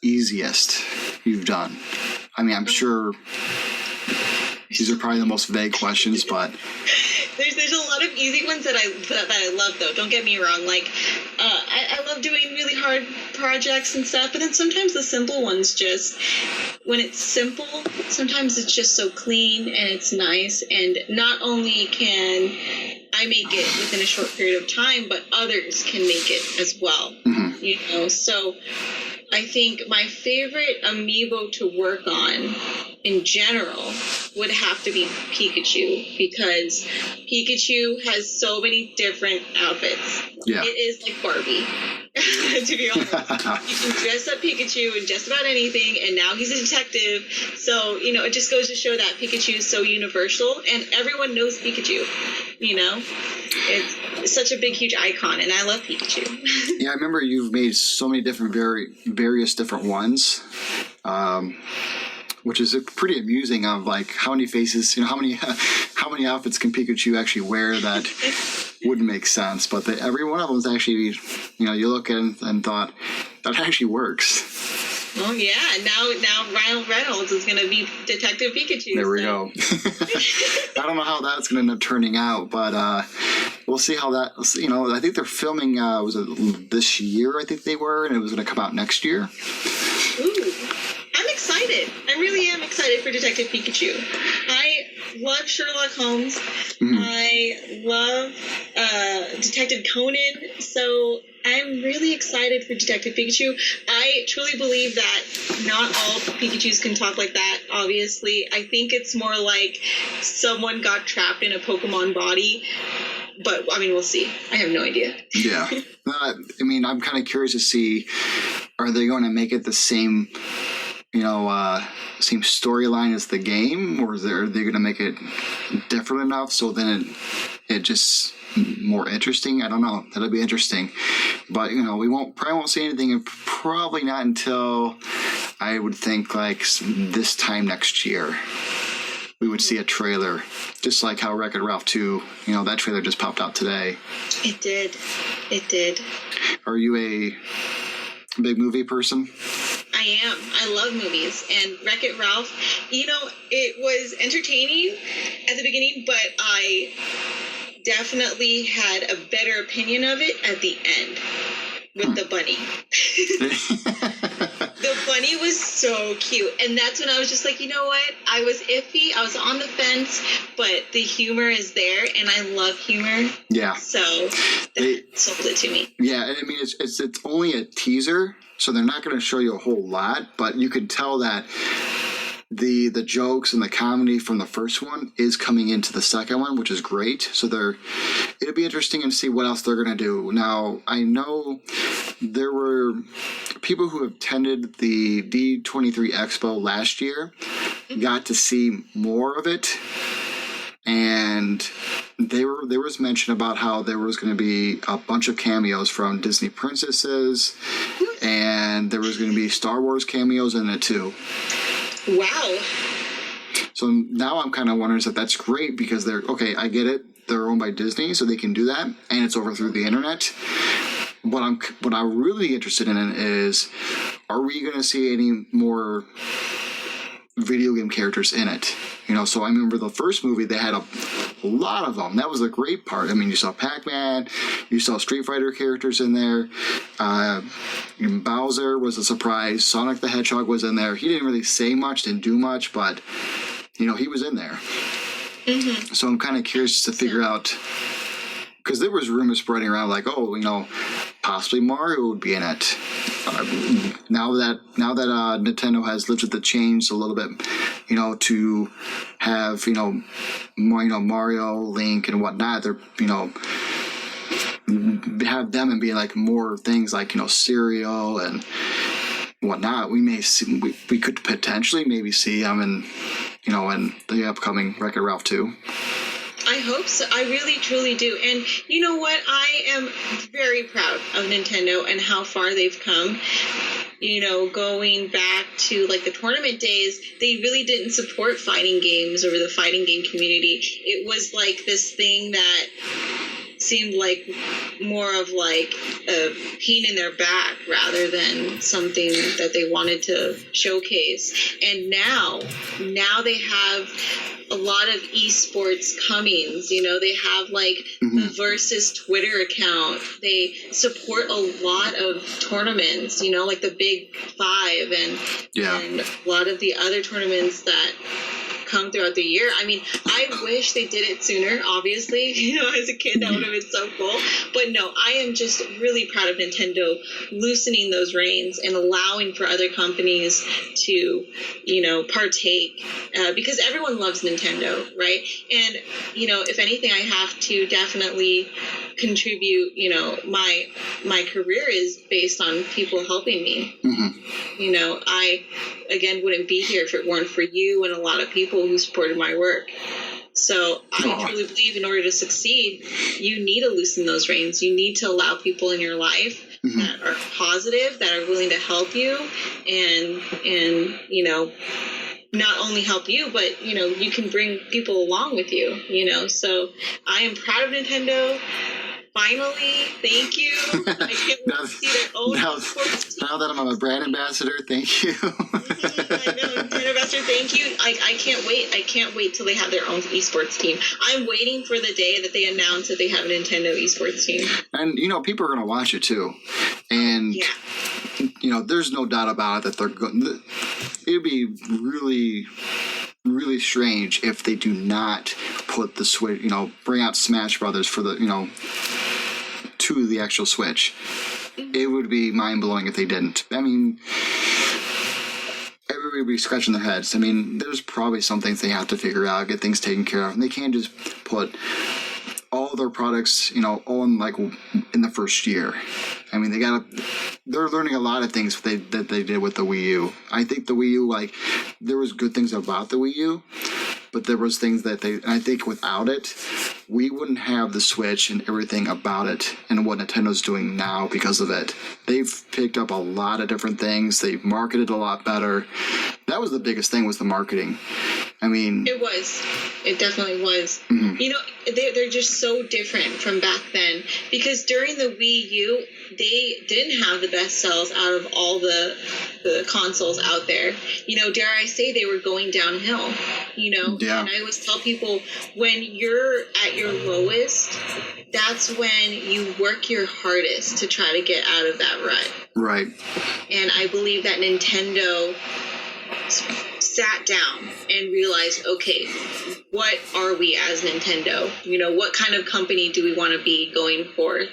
easiest you've done? I mean, I'm sure these are probably the most vague questions, but there's a lot of easy ones that I love, though. Don't get me wrong. I love doing really hard projects and stuff, but then sometimes the simple ones, just when it's simple, sometimes it's just so clean and it's nice. And not only can I make it within a short period of time, but others can make it as well. So I think my favorite amiibo to work on in general would have to be Pikachu, because Pikachu has so many different outfits. Yeah. It is like Barbie, to be honest. You can dress up Pikachu in just about anything, and now he's a detective. So, it just goes to show that Pikachu is so universal, and everyone knows Pikachu, It's such a big, huge icon, and I love Pikachu. Yeah, I remember you've made so many different, various different ones. Which is pretty amusing of like how many faces, how many outfits can Pikachu actually wear that wouldn't make sense. But every one of them is actually, you look at it and thought, that actually works. Oh, yeah. Now Ryan Reynolds is going to be Detective Pikachu. There we go. I don't know how that's going to end up turning out, but we'll see how that, I think they're filming, was it this year, I think they were, and it was going to come out next year. Ooh. I'm excited. I really am excited for Detective Pikachu. I love Sherlock Holmes. Mm-hmm. I love Detective Conan. So I'm really excited for Detective Pikachu. I truly believe that not all Pikachus can talk like that, obviously. I think it's more like someone got trapped in a Pokemon body. But, we'll see. I have no idea. Yeah. I'm kind of curious to see, are they going to make it the same same storyline as the game, or are they going to make it different enough so then it just more interesting? I don't know. That'll be interesting, but we probably won't see anything, and probably not until I would think like this time next year. We would see a trailer, just like how Wreck-It Ralph 2, that trailer just popped out today. It did. Are you a big movie person? I am. I love movies. And Wreck-It Ralph, it was entertaining at the beginning, but I definitely had a better opinion of it at the end with the bunny. The bunny was so cute. And that's when I was just like, you know what? I was iffy. I was on the fence, but the humor is there, and I love humor. Yeah. So that sold it to me. Yeah, and it's only a teaser, so they're not going to show you a whole lot, but you can tell that the jokes and the comedy from the first one is coming into the second one, which is great. So it'll be interesting to see what else they're going to do. Now, I know there were people who attended the D23 Expo last year, got to see more of it, and there was mention about how there was going to be a bunch of cameos from Disney princesses, and there was going to be Star Wars cameos in it too. Wow. So now I'm kind of wondering if that's great, because I get it. They're owned by Disney, so they can do that, and it's over through the internet. What I'm really interested in is, are we going to see any more video game characters in it? So I remember the first movie, they had a lot of them. That was the great part. You saw Pac-Man, you saw Street Fighter characters in there. Bowser was a surprise. Sonic the Hedgehog was in there. He didn't really say much, didn't do much, but he was in there. Mm-hmm. So I'm kind of curious to figure out, because there was rumors spreading around like, possibly Mario would be in it. Now that Nintendo has lifted the chains a little bit, to have Mario, Link, and whatnot, they're have them and be like more things like cereal and whatnot. We could potentially maybe see them in the upcoming Wreck-It Ralph 2. I hope so. I really, truly do. And you know what? I am very proud of Nintendo and how far they've come. Going back to like the tournament days, they really didn't support fighting games or the fighting game community. It was like this thing that seemed like more of like a pain in their back rather than something that they wanted to showcase. And now they have a lot of esports comings. They have like the Versus Twitter account. They support a lot of tournaments, like the Big Five and a lot of the other tournaments that come throughout the year. I mean, I wish they did it sooner, obviously. As a kid, that would have been so cool. But no, I am just really proud of Nintendo loosening those reins and allowing for other companies to, partake, because everyone loves Nintendo, right? And, if anything, I have to definitely contribute, my career is based on people helping me. I, again, wouldn't be here if it weren't for you and a lot of people who supported my work. So I truly believe in order to succeed, you need to loosen those reins. You need to allow people in your life that are positive, that are willing to help you and not only help you, but, you can bring people along with you, So I am proud of Nintendo. Finally, thank you. I can't wait to see their own sports team. Now that I'm a brand ambassador, thank you. I know, Nintendo ambassador, thank you. I can't wait. I can't wait till they have their own esports team. I'm waiting for the day that they announce that they have a Nintendo esports team. And, people are going to watch it too. And, there's no doubt about it that they're going. It'd be really, really strange if they do not put the Switch, bring out Smash Brothers for the, to the actual Switch. It would be mind-blowing if they didn't. I mean, everybody would be scratching their heads. I mean, there's probably some things they have to figure out, get things taken care of. And they can't just put all their products, all in the first year. I mean, they're learning a lot of things that they did with the Wii U. I think the Wii U, there was good things about the Wii U, but there was things that I think without it, we wouldn't have the Switch and everything about it and what Nintendo's doing now because of it. They've picked up a lot of different things. They've marketed a lot better. That was the biggest thing, was the marketing. I mean... It was. It definitely was. They're just so different from back then. Because during the Wii U, they didn't have the best sales out of all the consoles out there. Dare I say, they were going downhill. Yeah. And I always tell people, when you're at your lowest, that's when you work your hardest to try to get out of that rut. Right. And I believe that Nintendo sat down and realized, okay, what are we as Nintendo? What kind of company do we want to be going forth?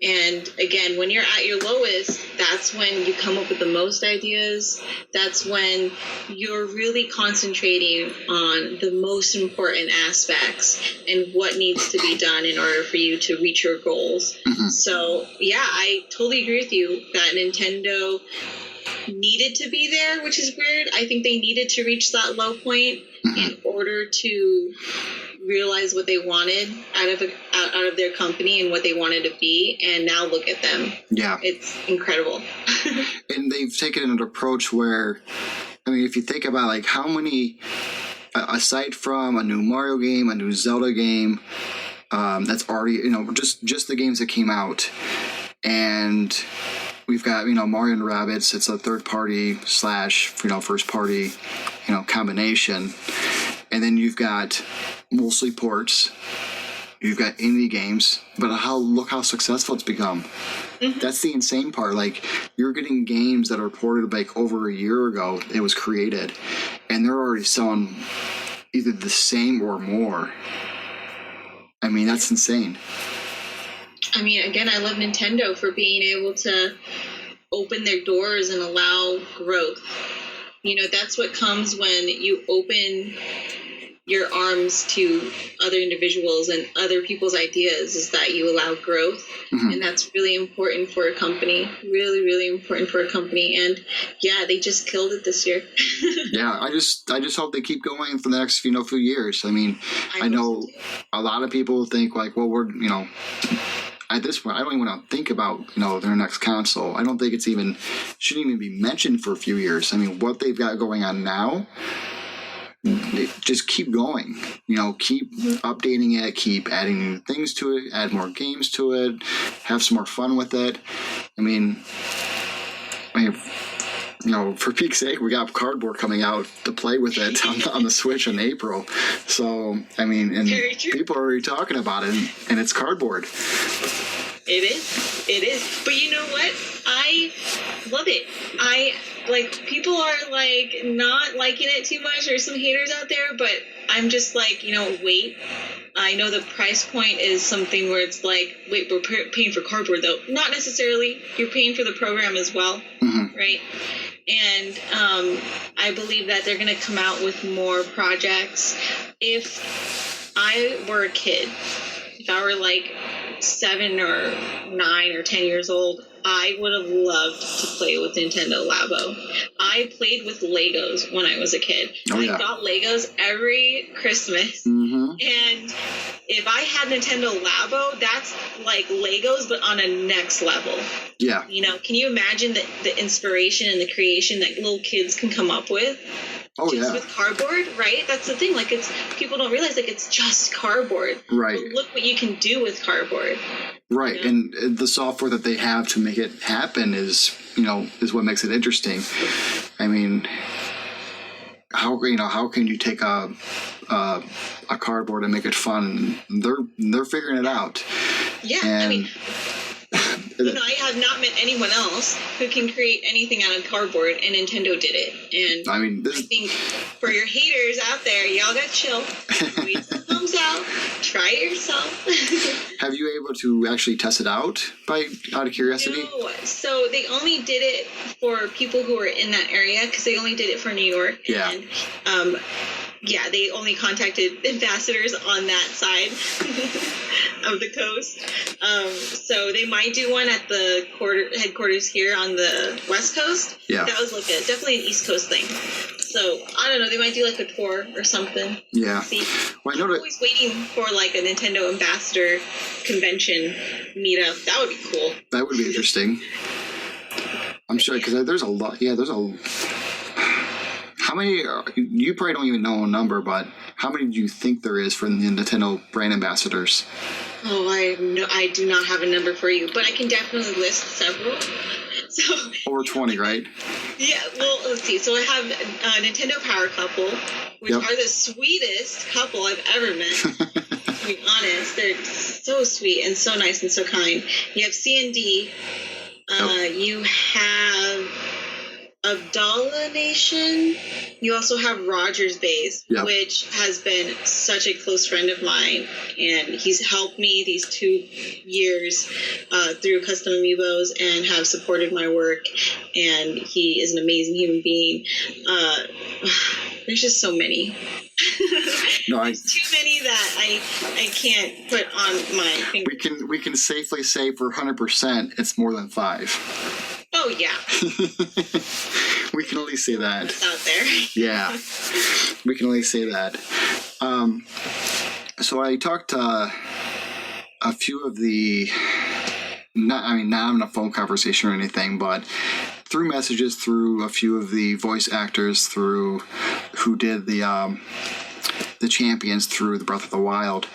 And again, when you're at your lowest, that's when you come up with the most ideas. That's when you're really concentrating on the most important aspects and what needs to be done in order for you to reach your goals. So, yeah, I totally agree with you that Nintendo needed to be there, which is weird. I think they needed to reach that low point in order to realize what they wanted out of their company and what they wanted to be, and now look at them. Yeah, it's incredible. And they've taken an approach where, I mean, if you think about how many, aside from a new Mario game, a new Zelda game, that's already just the games that came out, and we've got, Mario and Rabbids. It's a third party / first party, combination. And then you've got mostly ports. You've got indie games, but look how successful it's become. That's the insane part. You're getting games that are ported over a year ago. It was created, and they're already selling either the same or more. I mean, that's insane. I mean, again, I love Nintendo for being able to open their doors and allow growth. That's what comes when you open your arms to other individuals and other people's ideas, is that you allow growth. And that's really important for a company. Really, really important for a company. And yeah, they just killed it this year. Yeah, I just hope they keep going for the next few years. I mean, I know a lot of people think well, we're at this point, I don't even want to think about, their next console. I don't think shouldn't even be mentioned for a few years. I mean, what they've got going on now, just keep going, keep updating it, keep adding new things to it, add more games to it, have some more fun with it. I mean, for peak's sake, we got cardboard coming out to play with it on the Switch in April. So, I mean, and people are already talking about it, and it's cardboard. It is. But you know what? I love it. like, people are, like, not liking it too much. There's some haters out there, but I'm just like, wait. I know the price point is something where it's like, wait, we're paying for cardboard, though. Not necessarily. You're paying for the program as well, right? And I believe that they're going to come out with more projects. If I were a kid, if I were like 7 or 9 or 10 years old, I would have loved to play with Nintendo Labo. I played with Legos when I was a kid. I got Legos every Christmas. And if I had Nintendo Labo, that's like Legos, but on a next level. Yeah. Can you imagine the inspiration and the creation that little kids can come up with? Just with cardboard, right? That's the thing. Like, people don't realize, like, it's just cardboard. Right. But look what you can do with cardboard. Right. And the software that they have to make it happen is what makes it interesting. I mean, how can you take a cardboard and make it fun? They're figuring it out. Yeah. And I have not met anyone else who can create anything out of cardboard, and Nintendo did it. And I think for your haters out there, y'all got chill. Wait till it comes out. Try it yourself. Have you able to actually test it out out of curiosity? No. So they only did it for people who were in that area, because they only did it for New York. Yeah. And, they only contacted ambassadors on that side of the coast. So they might do one at the headquarters here on the West Coast. Yeah. That was like definitely an East Coast thing. So I don't know. They might do like a tour or something. Yeah. See, well, I'm always waiting for like a Nintendo ambassador convention meetup. That would be cool. That would be interesting. I'm sure, because there's a lot. Yeah, there's a. How many? You probably don't even know a number, but how many do you think there is for the Nintendo brand ambassadors? Oh, I do not have a number for you, but I can definitely list several. So over 20, right? Yeah. Well, let's see. So I have a Nintendo Power Couple, which are the sweetest couple I've ever met. To be honest, they're so sweet and so nice and so kind. You have C&D. You have Abdallah Nation. You also have Rogers Base, which has been such a close friend of mine, and he's helped me these 2 years through custom amiibos and have supported my work, and he is an amazing human being. There's just so many. There's too many that I can't put on my finger. We can safely say for 100% it's more than 5. Oh, yeah. We can only say that. It's out there. Yeah. We can only say that. So I talked to a few of the, not in a phone conversation or anything, but through messages, through a few of the voice actors, through who did the champions through the Breath of the Wild.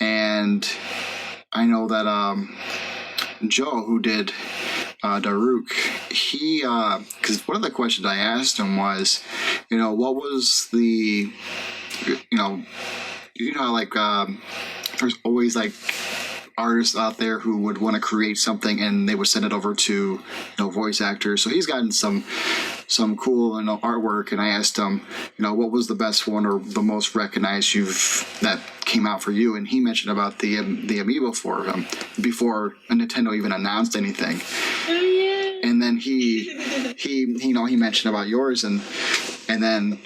And I know that Joe, who did Daruk, he because one of the questions I asked him was, what was the, like there's always like artists out there who would want to create something and they would send it over to voice actors. So he's gotten some cool artwork, and I asked him what was the best one or the most recognized that came out for you, and he mentioned about the amiibo for him before Nintendo even announced anything. And then he mentioned about yours, and then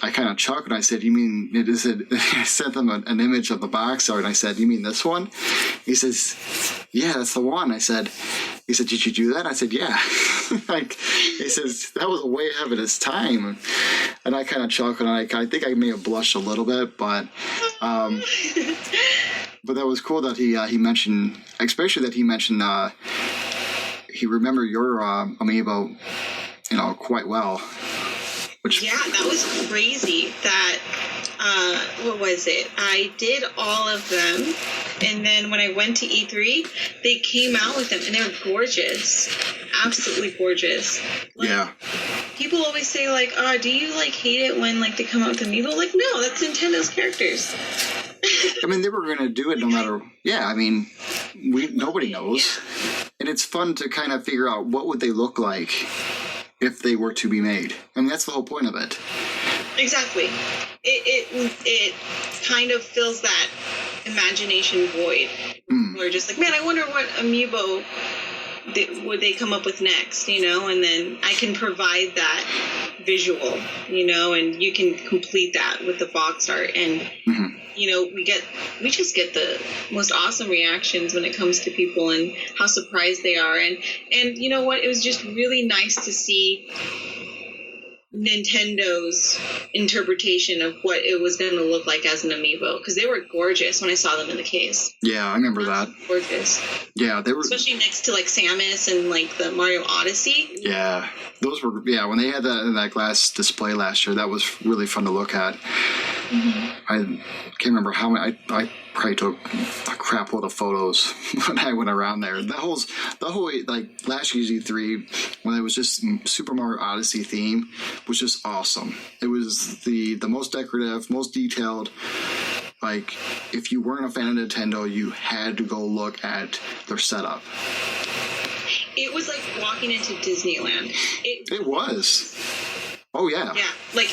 I kind of chuckled. I said, "You mean it is it?" I sent them an image of the box art, and I said, "You mean this one?" He says, "Yeah, that's the one." He said, "Did you do that?" I said, "Yeah." He says that was way ahead of its time, and I kind of chuckled. And I think I may have blushed a little bit, but that was cool that he mentioned, especially that he mentioned he remembered your amiibo, quite well. That was crazy. That what was it? I did all of them, and then when I went to E3, they came out with them, and they were gorgeous, absolutely gorgeous. People always say like, "Oh, do you hate it when they come out with amiibo?" Like, no, that's Nintendo's characters. They were going to do it no matter. Yeah, nobody knows, and it's fun to kind of figure out what would they look like. if they were to be made. I mean, that's the whole point of it. Exactly. It kind of fills that imagination void. We're just like, man, I wonder what amiibo would they come up with next, and then I can provide that visual, and you can complete that with the box art. And, we just get the most awesome reactions when it comes to people and how surprised they are. And you know what? It was just really nice to see Nintendo's interpretation of what it was going to look like as an amiibo, because they were gorgeous when I saw them in the case. Yeah, I remember that. Gorgeous. Yeah, they were, especially next to like Samus and like the Mario Odyssey. Yeah, those were, when they had that in that glass display last year, that was really fun to look at. I can't remember how many. I probably took a crap load of photos when I went around there. The whole like last year's E3, when it was just Super Mario Odyssey theme, was just awesome. It was the most decorative, most detailed. Like, if you weren't a fan of Nintendo, you had to go look at their setup. It was like walking into Disneyland. It was. Oh, yeah. Yeah, like,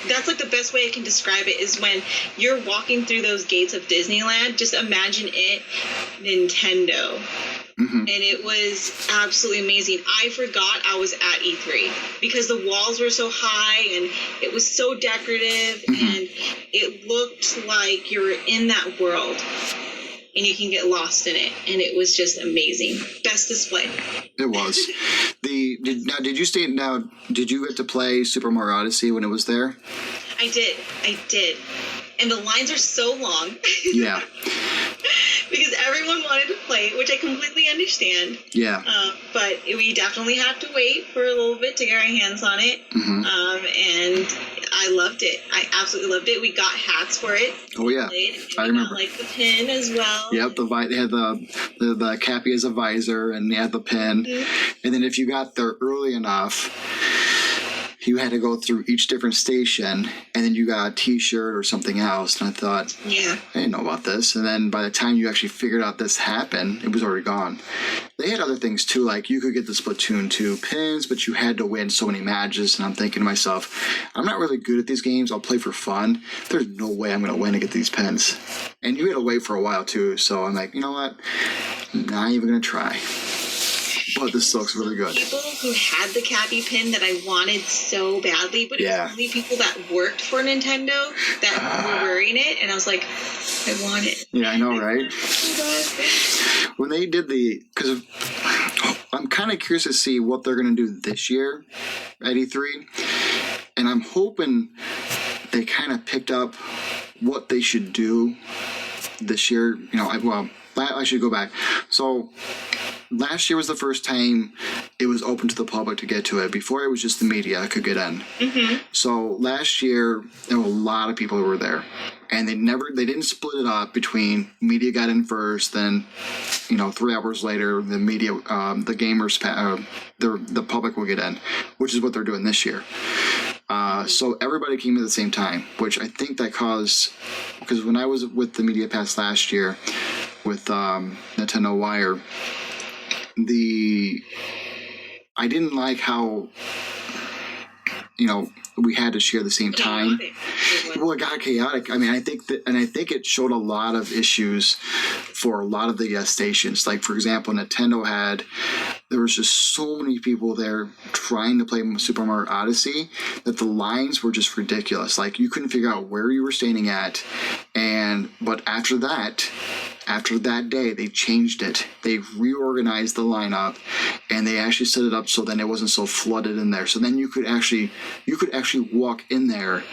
that's like the best way I can describe it is when you're walking through those gates of Disneyland, just imagine it Nintendo. And it was absolutely amazing. I forgot I was at E3 because the walls were so high and it was so decorative and it looked like you were in that world and you can get lost in it. And it was just amazing. Best display. It was. Did you get to play Super Mario Odyssey when it was there? I did. And the lines are so long. Yeah. Because everyone wanted to play it, which I completely understand. Yeah. But we definitely have to wait for a little bit to get our hands on it. And I loved it. I absolutely loved it. We got hats for it. Oh, yeah. I remember. Got, like, the pin as well. Yep, they had the cappy as a visor, and they had the pin. And then if you got there early enough, you had to go through each different station, and then you got a T-shirt or something else. And I thought, I didn't know about this. And then by the time you actually figured out this happened, it was already gone. They had other things too, like you could get the Splatoon 2 pins, but you had to win so many matches. And I'm thinking to myself, I'm not really good at these games. I'll play for fun. There's no way I'm going to win to get these pins. And you had to wait for a while too. So I'm like, you know what? I'm not even going to try. But this looks really good. People who had the Cappy pin that I wanted so badly, but it was only people that worked for Nintendo that were wearing it, and I was like, I want it. Yeah, I know, right? When they did because I'm kind of curious to see what they're going to do this year at E3, and I'm hoping they kind of picked up what they should do this year. I should go back. So last year was the first time it was open to the public to get to it. Before, it was just the media could get in. So last year, there were a lot of people who were there. And they didn't split it up between media got in first, then, 3 hours later, the media, the gamers, the public will get in, which is what they're doing this year. So everybody came at the same time, which I think that caused, because when I was with the Media Pass last year with Nintendo Wire, I didn't like how, we had to share the same time. Well, it got chaotic. I mean, I think it showed a lot of issues for a lot of the stations. Like, for example, there was just so many people there trying to play Super Mario Odyssey that the lines were just ridiculous. Like, you couldn't figure out where you were standing at. But after that day, they changed it. They reorganized the lineup, and they actually set it up so then it wasn't so flooded in there. So then you could actually walk in there,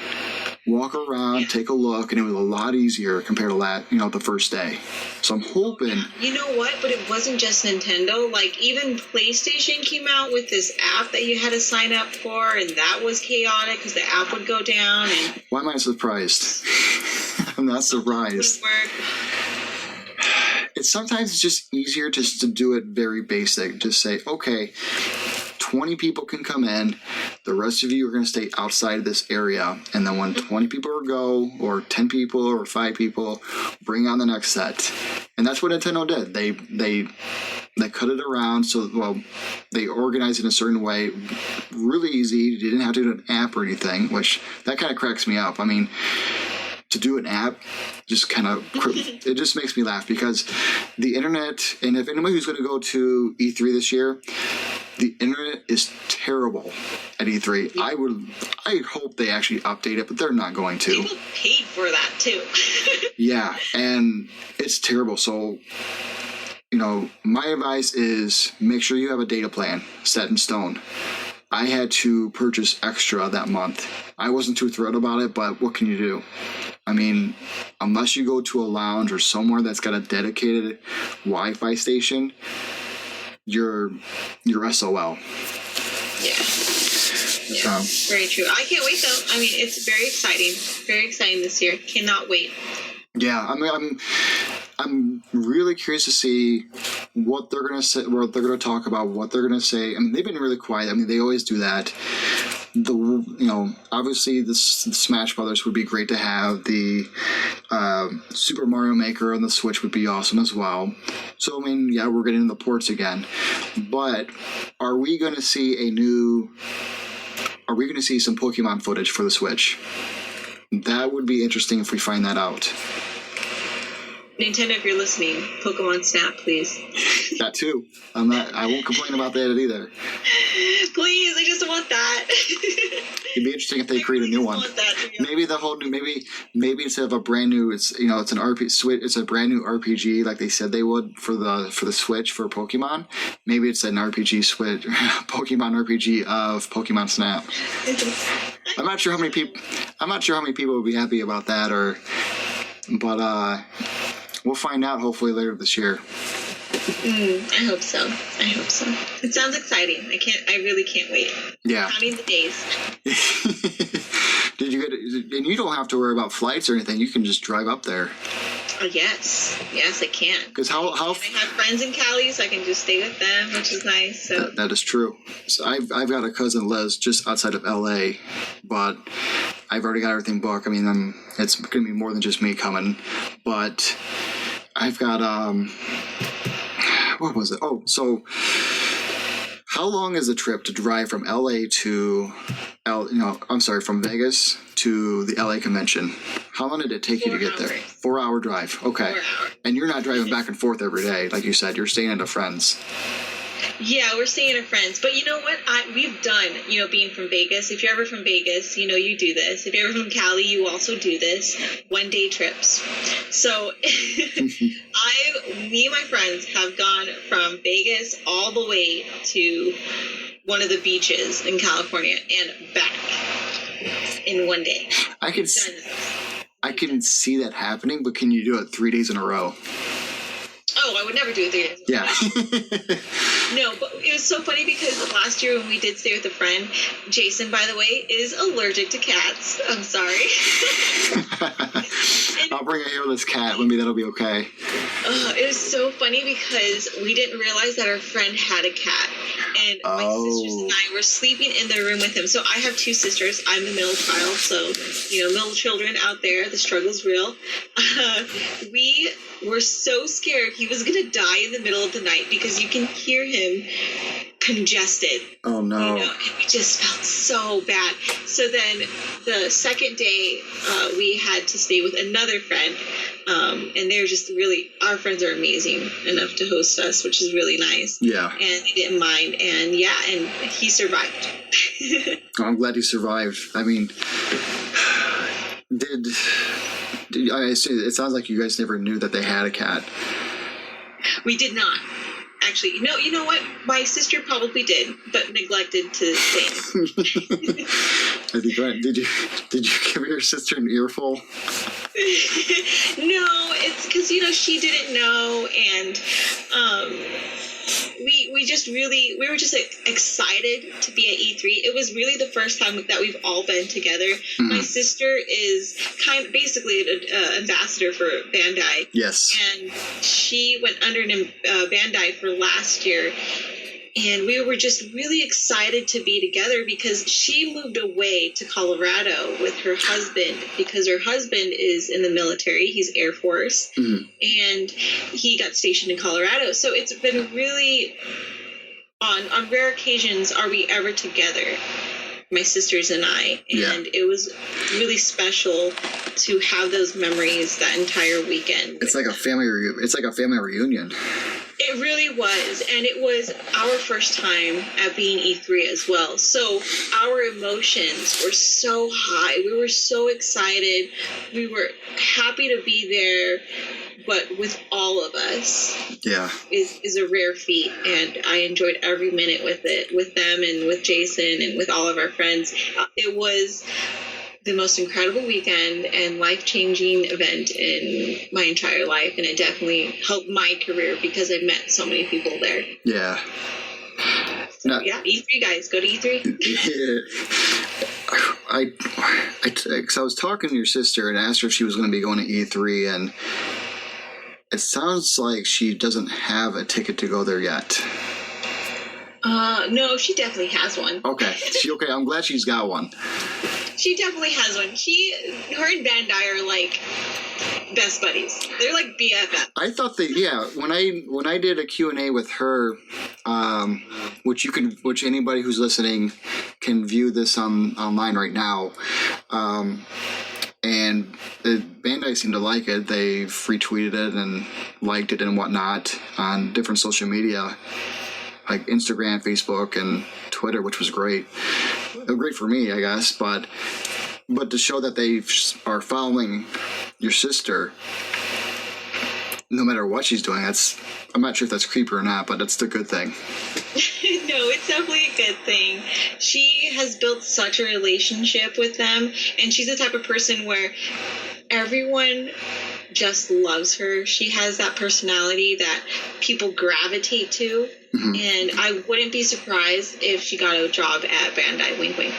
walk around, take a look, and it was a lot easier compared to the first day. So I'm hoping. You know what? But it wasn't just Nintendo. Like, even PlayStation came out with this app that you had to sign up for, and that was chaotic because the app would go down. And why am I surprised? I'm not surprised. It's sometimes just easier just to do it very basic. Just say, okay, 20 people can come in. The rest of you are going to stay outside of this area. And then when 20 people go, or 10 people, or 5 people, bring on the next set. And that's what Nintendo did. They They cut it around they organize it in a certain way, really easy. You didn't have to do an app or anything, which that kind of cracks me up. I mean, to do an app just kind of it just makes me laugh, because the internet, and if anybody who's going to go to E3 this year, the internet is terrible at E3. I hope they actually update it, but they're not going to. People paid for that too. Yeah, and it's terrible. So, my advice is make sure you have a data plan set in stone. I had to purchase extra that month. I wasn't too thrilled about it, but what can you do? I mean, unless you go to a lounge or somewhere that's got a dedicated Wi-Fi station, you're SOL. Yeah. Very true. I can't wait though. I mean, it's very exciting. Very exciting this year. Cannot wait. Yeah, I mean, I'm really curious to see what they're gonna say, what they're gonna talk about, what they're gonna say. I mean, they've been really quiet. I mean, they always do that. Obviously, the Smash Brothers would be great to have. The Super Mario Maker on the Switch would be awesome as well. So, I mean, yeah, we're getting the ports again. But are we going to see some Pokemon footage for the Switch? That would be interesting if we find that out. Nintendo, if you're listening, Pokemon Snap, please. That too. I won't complain about that either. Please, I just want that. It'd be interesting if they create a new one. Maybe maybe instead of a brand new, it's an RPG. It's a brand new RPG like they said they would for the Switch for Pokemon. Maybe it's an RPG Switch, Pokemon RPG of Pokemon Snap. I'm not sure how many people would be happy about that, but we'll find out hopefully later this year. I hope so. It sounds exciting. I really can't wait. Yeah. Counting the days. And you don't have to worry about flights or anything. You can just drive up there. Yes, I can. Because I have friends in Cali, so I can just stay with them, which is nice. So that is true. So I've got a cousin Liz just outside of LA, but I've already got everything booked. I mean, it's going to be more than just me coming, but I've got what was it? Oh, so how long is the trip to drive from LA to from Vegas to the LA convention? How long did it take you to get there? 4 hour drive. Okay. 4 hours. And you're not driving back and forth every day, like you said. You're staying at a friend's. Yeah, we're staying at friends. But you know what? We've done, being from Vegas. If you're ever from Vegas, you do this. If you're ever from Cali, you also do this. 1 day trips. So me and my friends have gone from Vegas all the way to one of the beaches in California and back in 1 day. I can see that happening, but can you do it 3 days in a row? Oh, I would never do it 3 days. Yeah. No, but it was so funny because last year when we did stay with a friend, Jason, by the way, is allergic to cats. I'm sorry. I'll bring a hairless cat. Maybe that'll be okay. It was so funny because we didn't realize that our friend had a cat. And my sisters and I were sleeping in the room with him. So I have 2 sisters. I'm the middle child. So, middle children out there, the struggle's real. We were so scared he was going to die in the middle of the night because you can hear him congested. Oh, no. And we just felt so bad. So then the second day, we had to stay with another friend. And they're just our friends are amazing enough to host us, which is really nice. Yeah. And they didn't mind. And and he survived. I'm glad he survived. I mean, I assume it sounds like you guys never knew that they had a cat. We did not. Actually, no, you know what? My sister probably did, but neglected to say anything. Did you give your sister an earful? No, it's because, she didn't know, and we were just excited to be at E3. It was really the first time that we've all been together. Mm-hmm. My sister is basically an ambassador for Bandai. Yes. And she went under Bandai for last year. And we were just really excited to be together because she moved away to Colorado with her husband because her husband is in the military. He's Air Force. And he got stationed in Colorado. So it's been really, on rare occasions, are we ever together, my sisters and I. And it was really special to have those memories that entire weekend. It's like a family reunion. It really was, and it was our first time at being E3 as well. So our emotions were so high. We were so excited. We were happy to be there, but with all of us, is a rare feat, and I enjoyed every minute with it, with them and with Jason and with all of our friends. It was the most incredible weekend and life-changing event in my entire life, and it definitely helped my career because I met so many people there. Yeah. So, E3 guys, go to E3. I was talking to your sister and asked her if she was going to be going to E3, and it sounds like she doesn't have a ticket to go there yet. No, she definitely has one. Okay. I'm glad she's got one. She definitely has one. Her and Bandai are like best buddies. They're like BFF. I thought when I did a Q&A with her, which anybody who's listening can view this online right now, and Bandai seemed to like it. They've retweeted it and liked it and whatnot on different social media, like Instagram, Facebook, and Twitter, which was great. Great for me, I guess, but to show that they are following your sister, no matter what she's doing, I'm not sure if that's creepy or not, but that's the good thing. No, it's definitely a good thing. She has built such a relationship with them, and she's the type of person where everyone just loves her. She has that personality that people gravitate to. And I wouldn't be surprised if she got a job at Bandai. Wink, wink.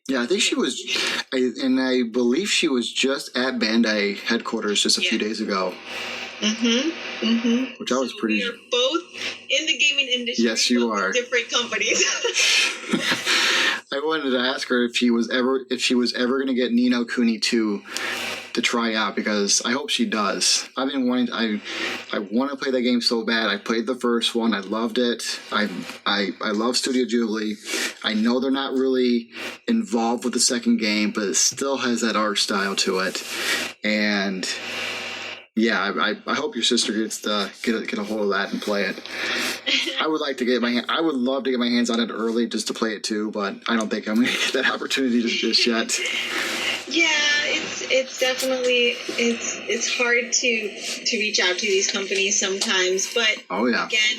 Yeah, I think she was, I believe she was just at Bandai headquarters just a few days ago. Which I was pretty. We are both in the gaming industry. Yes, you are. Different companies. I wanted to ask her if she was ever going to get Ni no Kuni 2 to try out, because I hope she does. I've been wanting. I want to play that game so bad. I played the first one. I loved it. I love Studio Ghibli. I know they're not really involved with the second game, but it still has that art style to it. And yeah, I hope your sister gets to get a hold of that and play it. I would love to get my hands on it early just to play it too, but I don't think I'm going to get that opportunity just yet. Yeah, it's definitely it's hard to reach out to these companies sometimes, but again,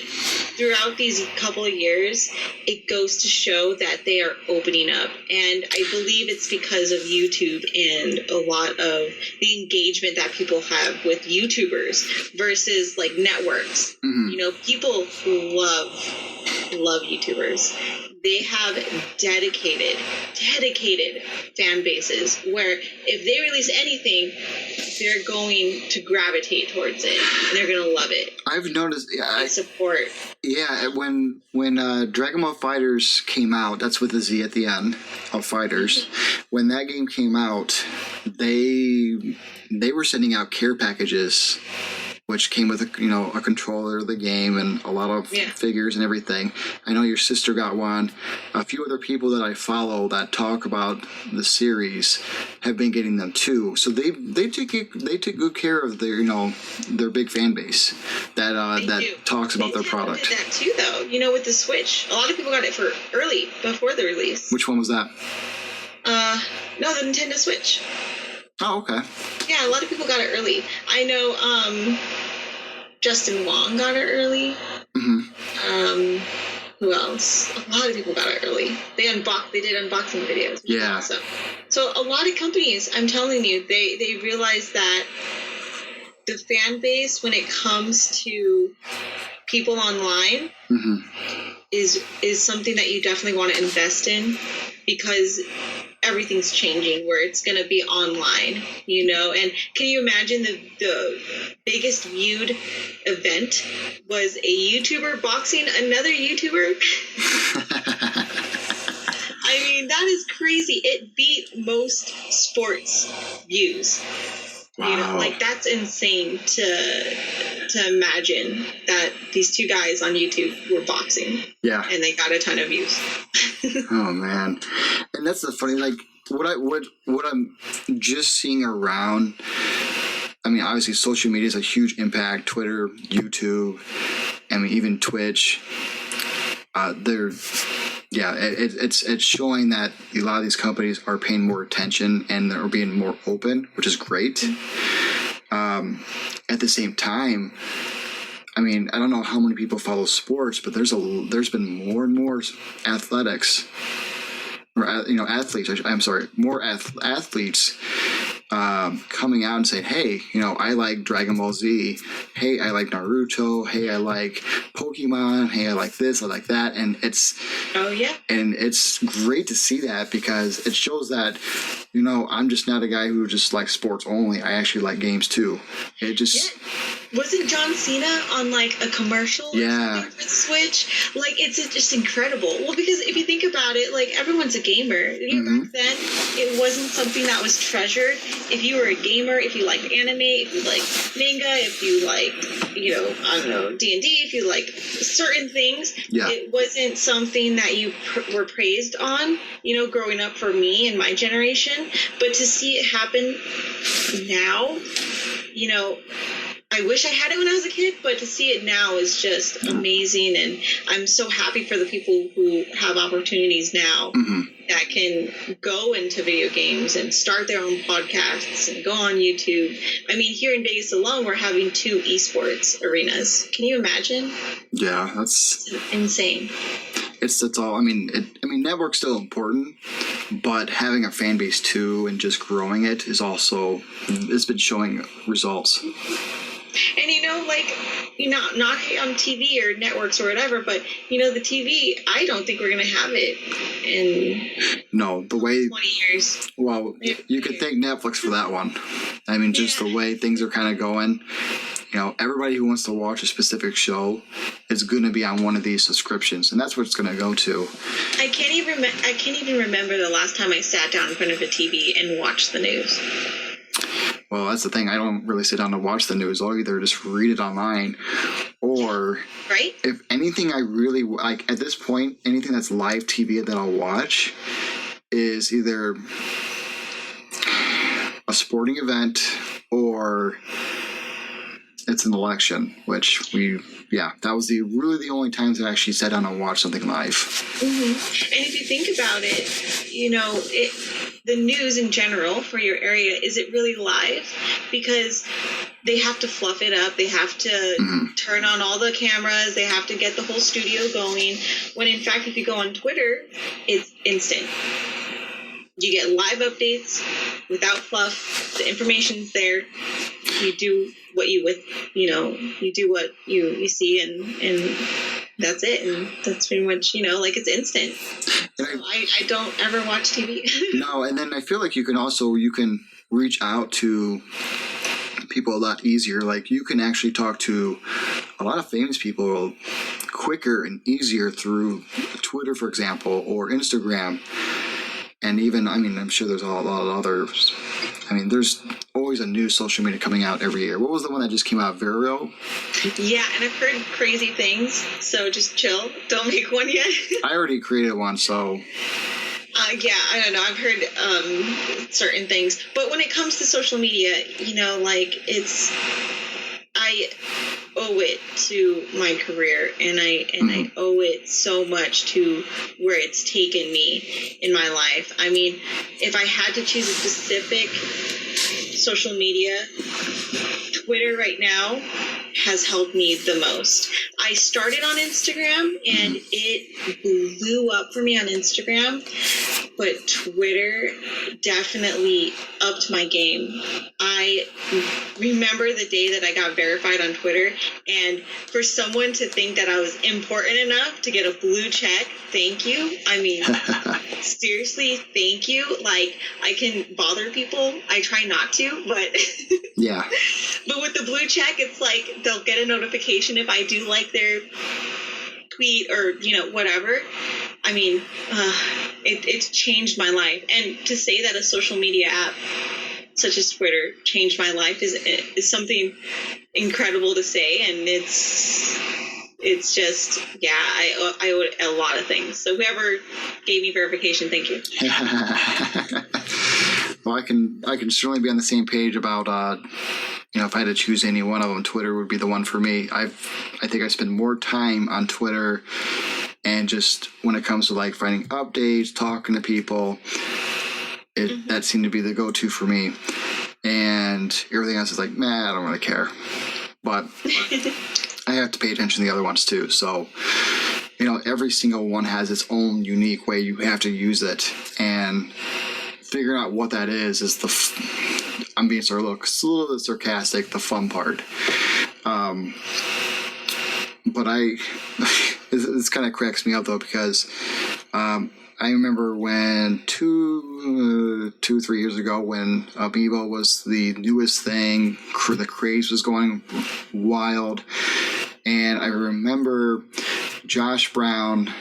throughout these couple of years, it goes to show that they are opening up, and I believe it's because of YouTube and a lot of the engagement that people have with YouTubers versus like networks. You know, people love YouTubers. They have dedicated fan bases where if they release anything, they're going to gravitate towards it and they're going to love it. I've noticed support. Yeah, when Dragon Ball FighterZ came out, that's with a Z at the end of Fighters. When that game came out, they were sending out care packages, which came with a controller of the game and a lot of figures and everything. I know your sister got one. A few other people that I follow that talk about the series have been getting them too. So they take good care of their big fan base that talks about their product. Did that too, though. You know, with the Switch, a lot of people got it for early before the release. Which one was that? No, the Nintendo Switch. Oh, okay. Yeah, a lot of people got it early. I know Justin Wong got it early. Who else? A lot of people got it early. They did unboxing videos. Yeah. Awesome. So a lot of companies, I'm telling you, they realize that the fan base, when it comes to people online, is something that you definitely want to invest in, because everything's changing, where it's going to be online, and can you imagine the biggest viewed event was a YouTuber boxing another YouTuber? I mean, that is crazy. It beat most sports views. Wow. Like, that's insane to imagine that these two guys on YouTube were boxing. Yeah. And they got a ton of views. Oh man. And that's the funny, like what I'm just seeing around. I mean, obviously social media is a huge impact. Twitter, YouTube, I mean, even Twitch. It's showing that a lot of these companies are paying more attention and they're being more open, which is great. At the same time, I mean, I don't know how many people follow sports, but there's been more and more athletes. More athletes coming out and saying, hey, I like Dragon Ball Z. Hey, I like Naruto. Hey, I like Pokemon. Hey, I like this. I like that. And it's great to see that, because it shows that, I'm just not a guy who just likes sports only. I actually like games too. It just... Wasn't John Cena on like a commercial or something for the Switch? Like, it's just incredible. Well, because if you think about it, like, everyone's a gamer. Back then, it wasn't something that was treasured. If you were a gamer, if you liked anime, if you liked manga, if you liked, D&D, if you liked certain things, it wasn't something that you were praised on, growing up for me and my generation. But to see it happen now, I wish I had it when I was a kid, but to see it now is just amazing. And I'm so happy for the people who have opportunities now that can go into video games and start their own podcasts and go on YouTube. I mean, here in Vegas alone, we're having 2 esports arenas. Can you imagine? Yeah, that's insane. It's all. I mean, network's still important, but having a fan base too and just growing it's been showing results. And not on TV or networks or whatever, but the TV, I don't think we're going to have it in the way 20 years. Well, you could thank Netflix for that one. I mean, just the way things are kind of going. Everybody who wants to watch a specific show is going to be on one of these subscriptions, and that's what it's going to go to. I can't even remember the last time I sat down in front of a TV and watched the news. Well, that's the thing. I don't really sit down to watch the news. I'll either just read it online, or if anything, I really like at this point, anything that's live TV that I'll watch is either a sporting event or it's an election, which that was really the only times I actually sat down and watched something live. Mm-hmm. And if you think about it, the news in general for your area, is it really live? Because they have to fluff it up. They have to turn on all the cameras. They have to get the whole studio going. When in fact, if you go on Twitter, it's instant. You get live updates without fluff. The information's there. You do what you do what you see, and that's it. And that's pretty much, it's instant. So I don't ever watch TV. No, and then I feel like you can reach out to people a lot easier. Like, you can actually talk to a lot of famous people quicker and easier through Twitter, for example, or Instagram. And even, I'm sure there's a lot of others. There's always a new social media coming out every year. What was the one that just came out, Vero? Yeah, and I've heard crazy things, so just chill. Don't make one yet. I already created one, so... I don't know. I've heard certain things. But when it comes to social media, I owe it to my career, and I owe it so much to where it's taken me in my life. If I had to choose a specific social media, Twitter right now has helped me the most. I started on Instagram, and it blew up for me on Instagram. but Twitter definitely upped my game. I remember the day that I got verified on Twitter, and for someone to think that I was important enough to get a blue check, thank you. I mean, seriously, thank you. Like, I can bother people. I try not to, but yeah. But with the blue check, it's like they'll get a notification if I do like their tweet or, whatever. I mean, it's changed my life. And to say that a social media app such as Twitter changed my life is something incredible to say. And it's just, I owe it a lot of things. So whoever gave me verification, thank you. Well, I can certainly be on the same page about, if I had to choose any one of them, Twitter would be the one for me. I think I spend more time on Twitter, and just when it comes to like finding updates, talking to people, that seemed to be the go-to for me. And everything else is like, I don't really care. But I have to pay attention to the other ones too. So, every single one has its own unique way you have to use it, and figuring out what that is I'm being a little bit sarcastic, the fun part. But this kind of cracks me up though, because I remember when 3 years ago, when Amiibo was the newest thing, the craze was going wild, and I remember Josh Brown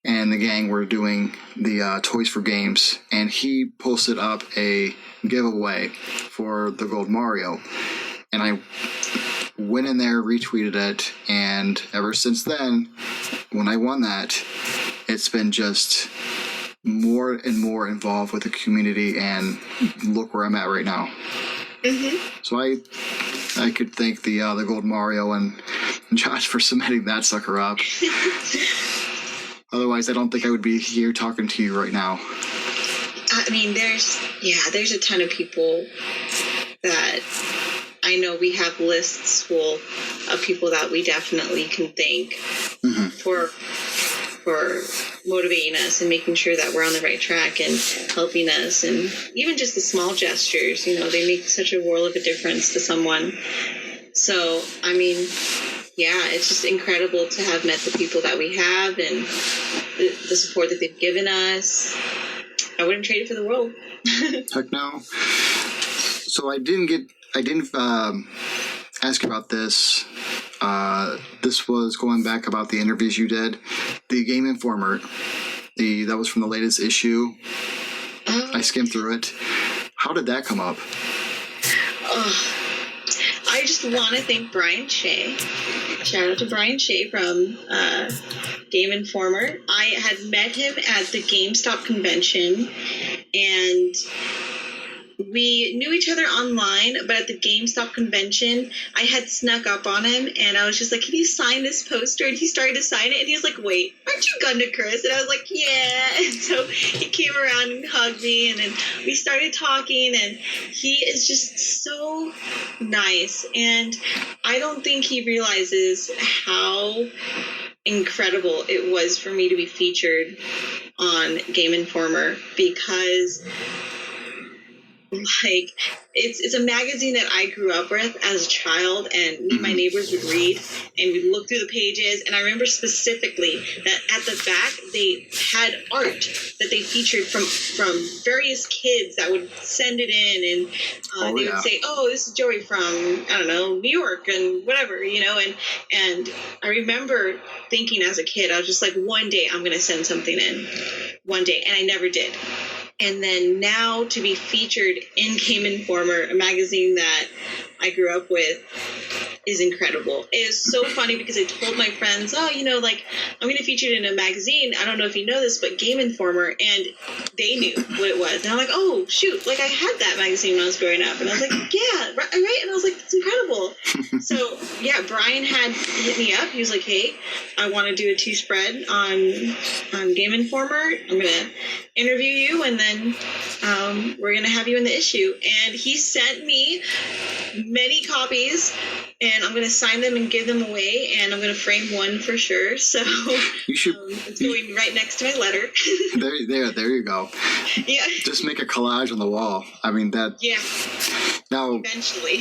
and the gang were doing the Toys for Games, and he posted up a giveaway for the Gold Mario, and I went in there, retweeted it, and ever since then, when I won that, it's been just more and more involved with the community, and look where I'm at right now. So I could thank the Gold Mario and Josh for submitting that sucker up. Otherwise, I don't think I would be here talking to you right now. I mean, there's a ton of people that I know. We have lists full of people that we definitely can thank for motivating us and making sure that we're on the right track and helping us. And even just the small gestures, they make such a world of a difference to someone. So, I mean, it's just incredible to have met the people that we have and the support that they've given us. I wouldn't trade it for the world. Heck no. So I didn't ask you about this. This was going back about the interviews you did. The GameInformer, that was from the latest issue. I skimmed through it. How did that come up? I just want to thank Brian Shea. Shout out to Brian Shea from GameInformer. I had met him at the GameStop convention, and we knew each other online, but at the GameStop convention, I had snuck up on him, and I was just like, can you sign this poster? And he started to sign it, and he was like, wait, aren't you GandaKris? And I was like, yeah. And so he came around and hugged me, and then we started talking, and he is just so nice. And I don't think he realizes how incredible it was for me to be featured on GameInformer, because it's a magazine that I grew up with as a child, and me and my neighbors would read, and we'd look through the pages. And I remember specifically that at the back they had art that they featured from various kids that would send it in, and they would say, oh, this is Joey from, I don't know, New York and whatever, and I remember thinking as a kid, I was just like, one day I'm going to send something in, one day, and I never did. And then now to be featured in GameInformer, a magazine that I grew up with, is incredible. It is so funny because I told my friends, I'm going to feature it in a magazine. I don't know if you know this, but GameInformer, and they knew what it was. And I'm like, oh, shoot, I had that magazine when I was growing up. And I was like, yeah, right? And I was like, that's incredible. So, Brian had hit me up. He was like, hey, I want to do a 2-spread on GameInformer. I'm going to interview you, and then we're going to have you in the issue. And he sent me many copies, and I'm going to sign them and give them away, and I'm going to frame one for sure. So you should. It's going right next to my letter. there you go. Yeah. Just make a collage on the wall. I mean that. Yeah. Now, eventually,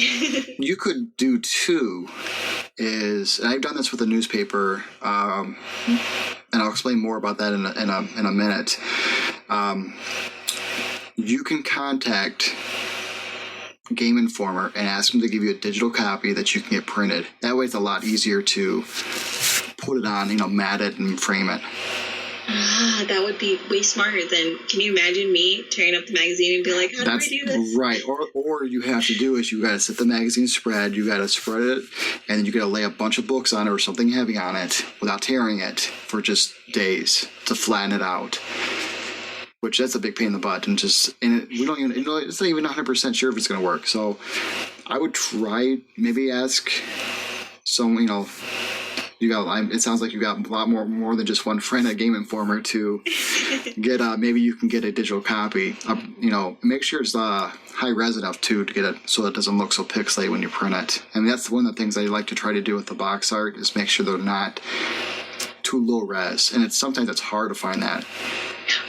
you could do too. And I've done this with a newspaper, and I'll explain more about that in a minute. You can contact GameInformer and ask them to give you a digital copy that you can get printed. That way, it's a lot easier to put it on, mat it and frame it. That would be way smarter than, can you imagine me tearing up the magazine and be like, how do I do this? Right. Or you have to do is you got to set the magazine spread, you got to spread it, and then you got to lay a bunch of books on it or something heavy on it without tearing it for just days to flatten it out. Which that's a big pain in the butt, and we don't even, it's not even 100% sure if it's going to work. So I would try, maybe ask some, it sounds like you got a lot more than just one friend at GameInformer to get, maybe you can get a digital copy. Make sure it's high res enough too to get it so it doesn't look so pixelated when you print it. I mean, that's one of the things I like to try to do with the box art is make sure they're not too low res, and sometimes it's hard to find that.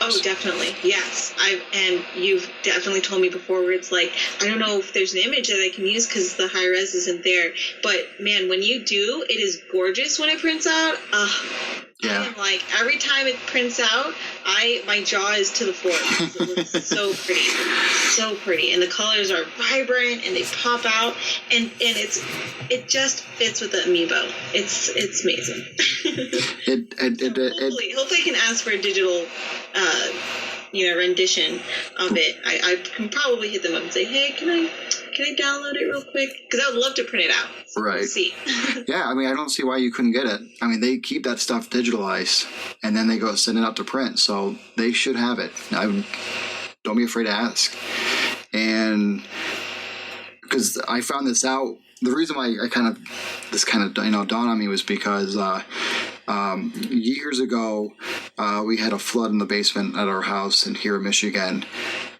Oh, definitely. Yes. And you've definitely told me before where it's like, I don't know if there's an image that I can use because the high res isn't there. But man, when you do, it is gorgeous when it prints out. Yeah. I am like, every time it prints out, my jaw is to the floor. It looks so pretty. So pretty. And the colors are vibrant and they pop out. And it just fits with the amiibo. It's amazing. Hopefully I can ask for a digital rendition of it. I can probably hit them up and say, hey, can I download it real quick? Because I would love to print it out. So right. We'll see. Yeah, I mean, I don't see why you couldn't get it. I mean, they keep that stuff digitalized, and then they go send it out to print, so they should have it. Don't be afraid to ask. And because I found this out, the reason why this dawned on me was because years ago we had a flood in the basement at our house here in Michigan,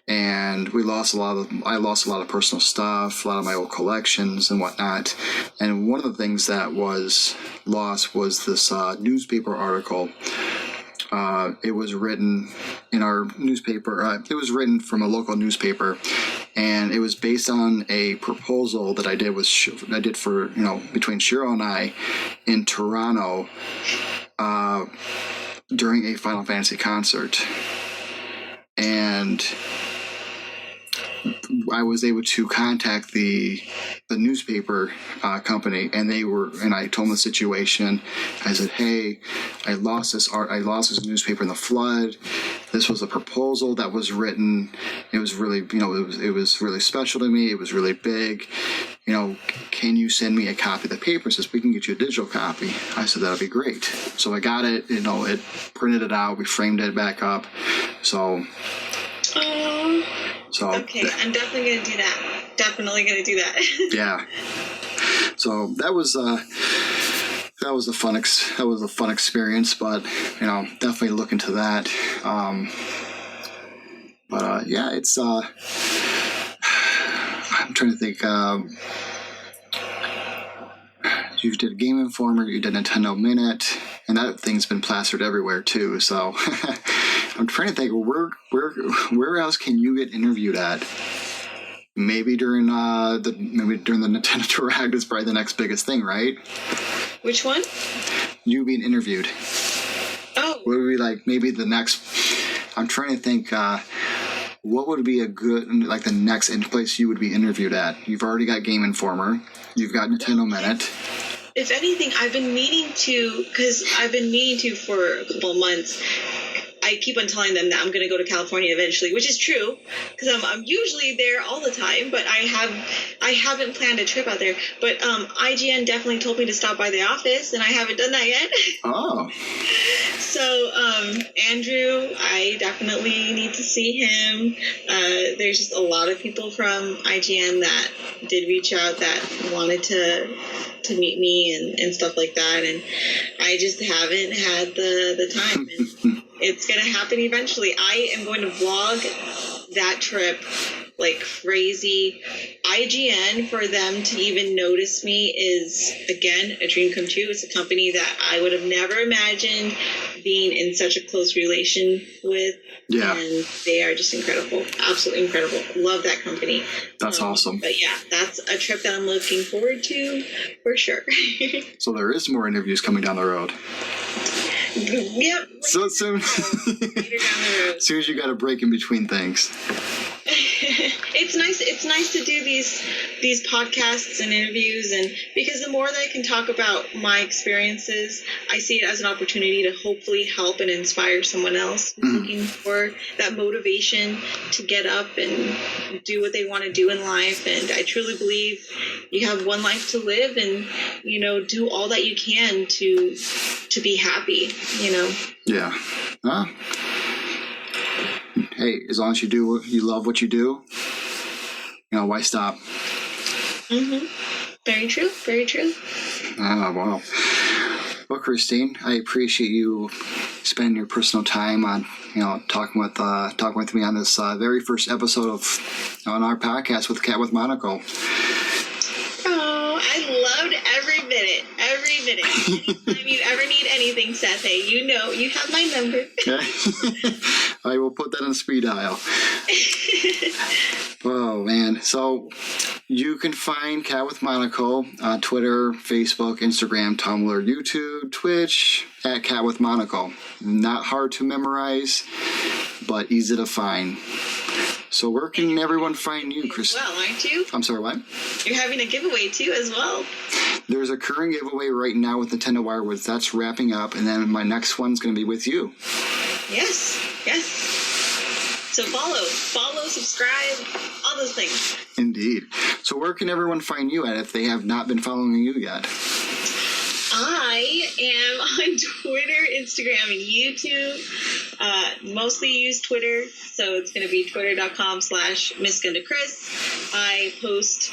and I lost a lot of personal stuff, a lot of my old collections and whatnot. And one of the things that was lost was this newspaper article. It was written in our newspaper. It was written from a local newspaper, and it was based on a proposal that I did for between Shiro and I in Toronto during a Final Fantasy concert, and I was able to contact the newspaper company, and I told them the situation. I said, "Hey, I lost this newspaper in the flood. This was a proposal that was written. It was really, it was really special to me. It was really big. Can you send me a copy of the paper?" It says, "We can get you a digital copy." I said, "That'd be great." So I got it. It printed it out. We framed it back up. So. Okay, I'm definitely going to do that. Yeah. So that was a fun experience, but definitely look into that. Yeah, it's I'm trying to think. You did GameInformer, you did Nintendo Minute, and that thing's been plastered everywhere too. So I'm trying to think, where else can you get interviewed at? Maybe during the Nintendo Direct is probably the next biggest thing, right? Which one? You being interviewed. Oh. What would be maybe the next? I'm trying to think. What would be a good the next place you would be interviewed at? You've already got GameInformer. You've got Nintendo Minute. If anything, I've been meaning to for a couple of months. I keep on telling them that I'm going to go to California eventually, which is true because I'm usually there all the time, but I haven't planned a trip out there. But IGN definitely told me to stop by the office, and I haven't done that yet. Oh. So Andrew, I definitely need to see him. There's just a lot of people from IGN that did reach out that wanted to meet me and stuff like that, and I just haven't had the time. And it's going to happen eventually. I am going to vlog that trip like crazy. IGN, for them to even notice me is, again, a dream come true. It's a company that I would have never imagined being in such a close relation with. Yeah. And they are just incredible. Absolutely incredible. Love that company. That's awesome. But yeah, that's a trip that I'm looking forward to for sure. So there is more interviews coming down the road. Yep. So soon. Later down the road. As soon as you got a break in between things. It's nice to do these podcasts and interviews, and because the more that I can talk about my experiences, I see it as an opportunity to hopefully help and inspire someone else who's looking for that motivation to get up and do what they want to do in life. And I truly believe you have one life to live, and do all that you can to be happy. Yeah. Hey, as long as you love what you do, why stop? Mm-hmm. Very true. Very true. Oh, wow. Well, Krystyne, I appreciate you spending your personal time on, talking with me on this very first episode on our podcast with Cat with Monaco. Oh, I loved every minute. Every minute. Anytime you ever need anything, Seth, hey, you have my number. Okay. I will put that on speed dial. Oh, man. So you can find Cat with Monaco on Twitter, Facebook, Instagram, Tumblr, YouTube, Twitch, at Cat with Monaco. Not hard to memorize, but easy to find. So where can everyone find you, Chris? Well, aren't you? I'm sorry, what? You're having a giveaway, too, as well. There's a current giveaway right now with Nintendo Wirewoods. That's wrapping up, and then my next one's going to be with you. Yes. So follow, subscribe, all those things. Indeed. So where can everyone find you at if they have not been following you yet? I am on Twitter, Instagram, and YouTube. Mostly use Twitter, so it's going to be twitter.com/Miss GandaKris. I post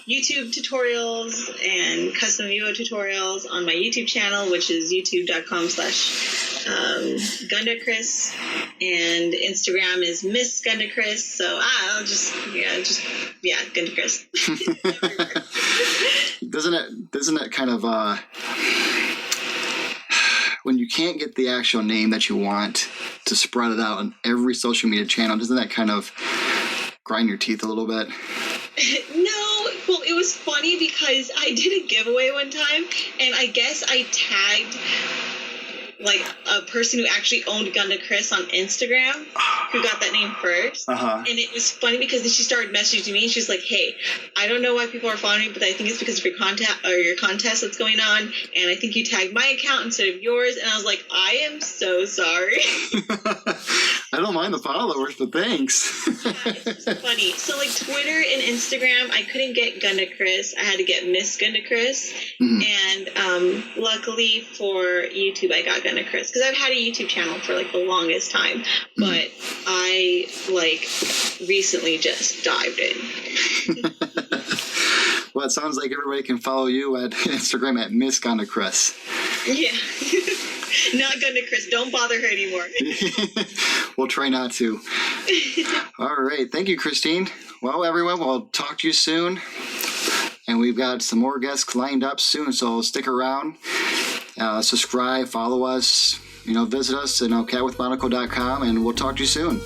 YouTube tutorials and custom Evo tutorials on my YouTube channel, which is youtube.com/GandaKris, and Instagram is Miss GandaKris. So I'll just GandaKris. Doesn't it kind of when you can't get the actual name that you want to spread it out on every social media channel, doesn't that kind of grind your teeth a little bit? No, well, it was funny because I did a giveaway one time, and I guess I tagged like a person who actually owned GandaKris on Instagram, who got that name first. And it was funny because then she started messaging me, and she's like, "Hey, I don't know why people are following me, but I think it's because of your contest that's going on, and I think you tagged my account instead of yours." And I was like, "I am so sorry." I don't mind the followers, but thanks. It's just funny. So like Twitter and Instagram, I couldn't get GandaKris. I had to get Miss GandaKris. And luckily for YouTube, I got GandaKris because I've had a YouTube channel for like the longest time, but I like recently just dived in. Well, it sounds like everybody can follow you at Instagram at Miss GandaKris. Yeah. Not GandaKris. Don't bother her anymore. We'll try not to. All right. Thank you, Krystyne. Well, everyone, we'll talk to you soon. And we've got some more guests lined up soon, so stick around. Subscribe, follow us, visit us at catwithmonaco.com, and we'll talk to you soon.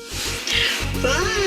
Bye.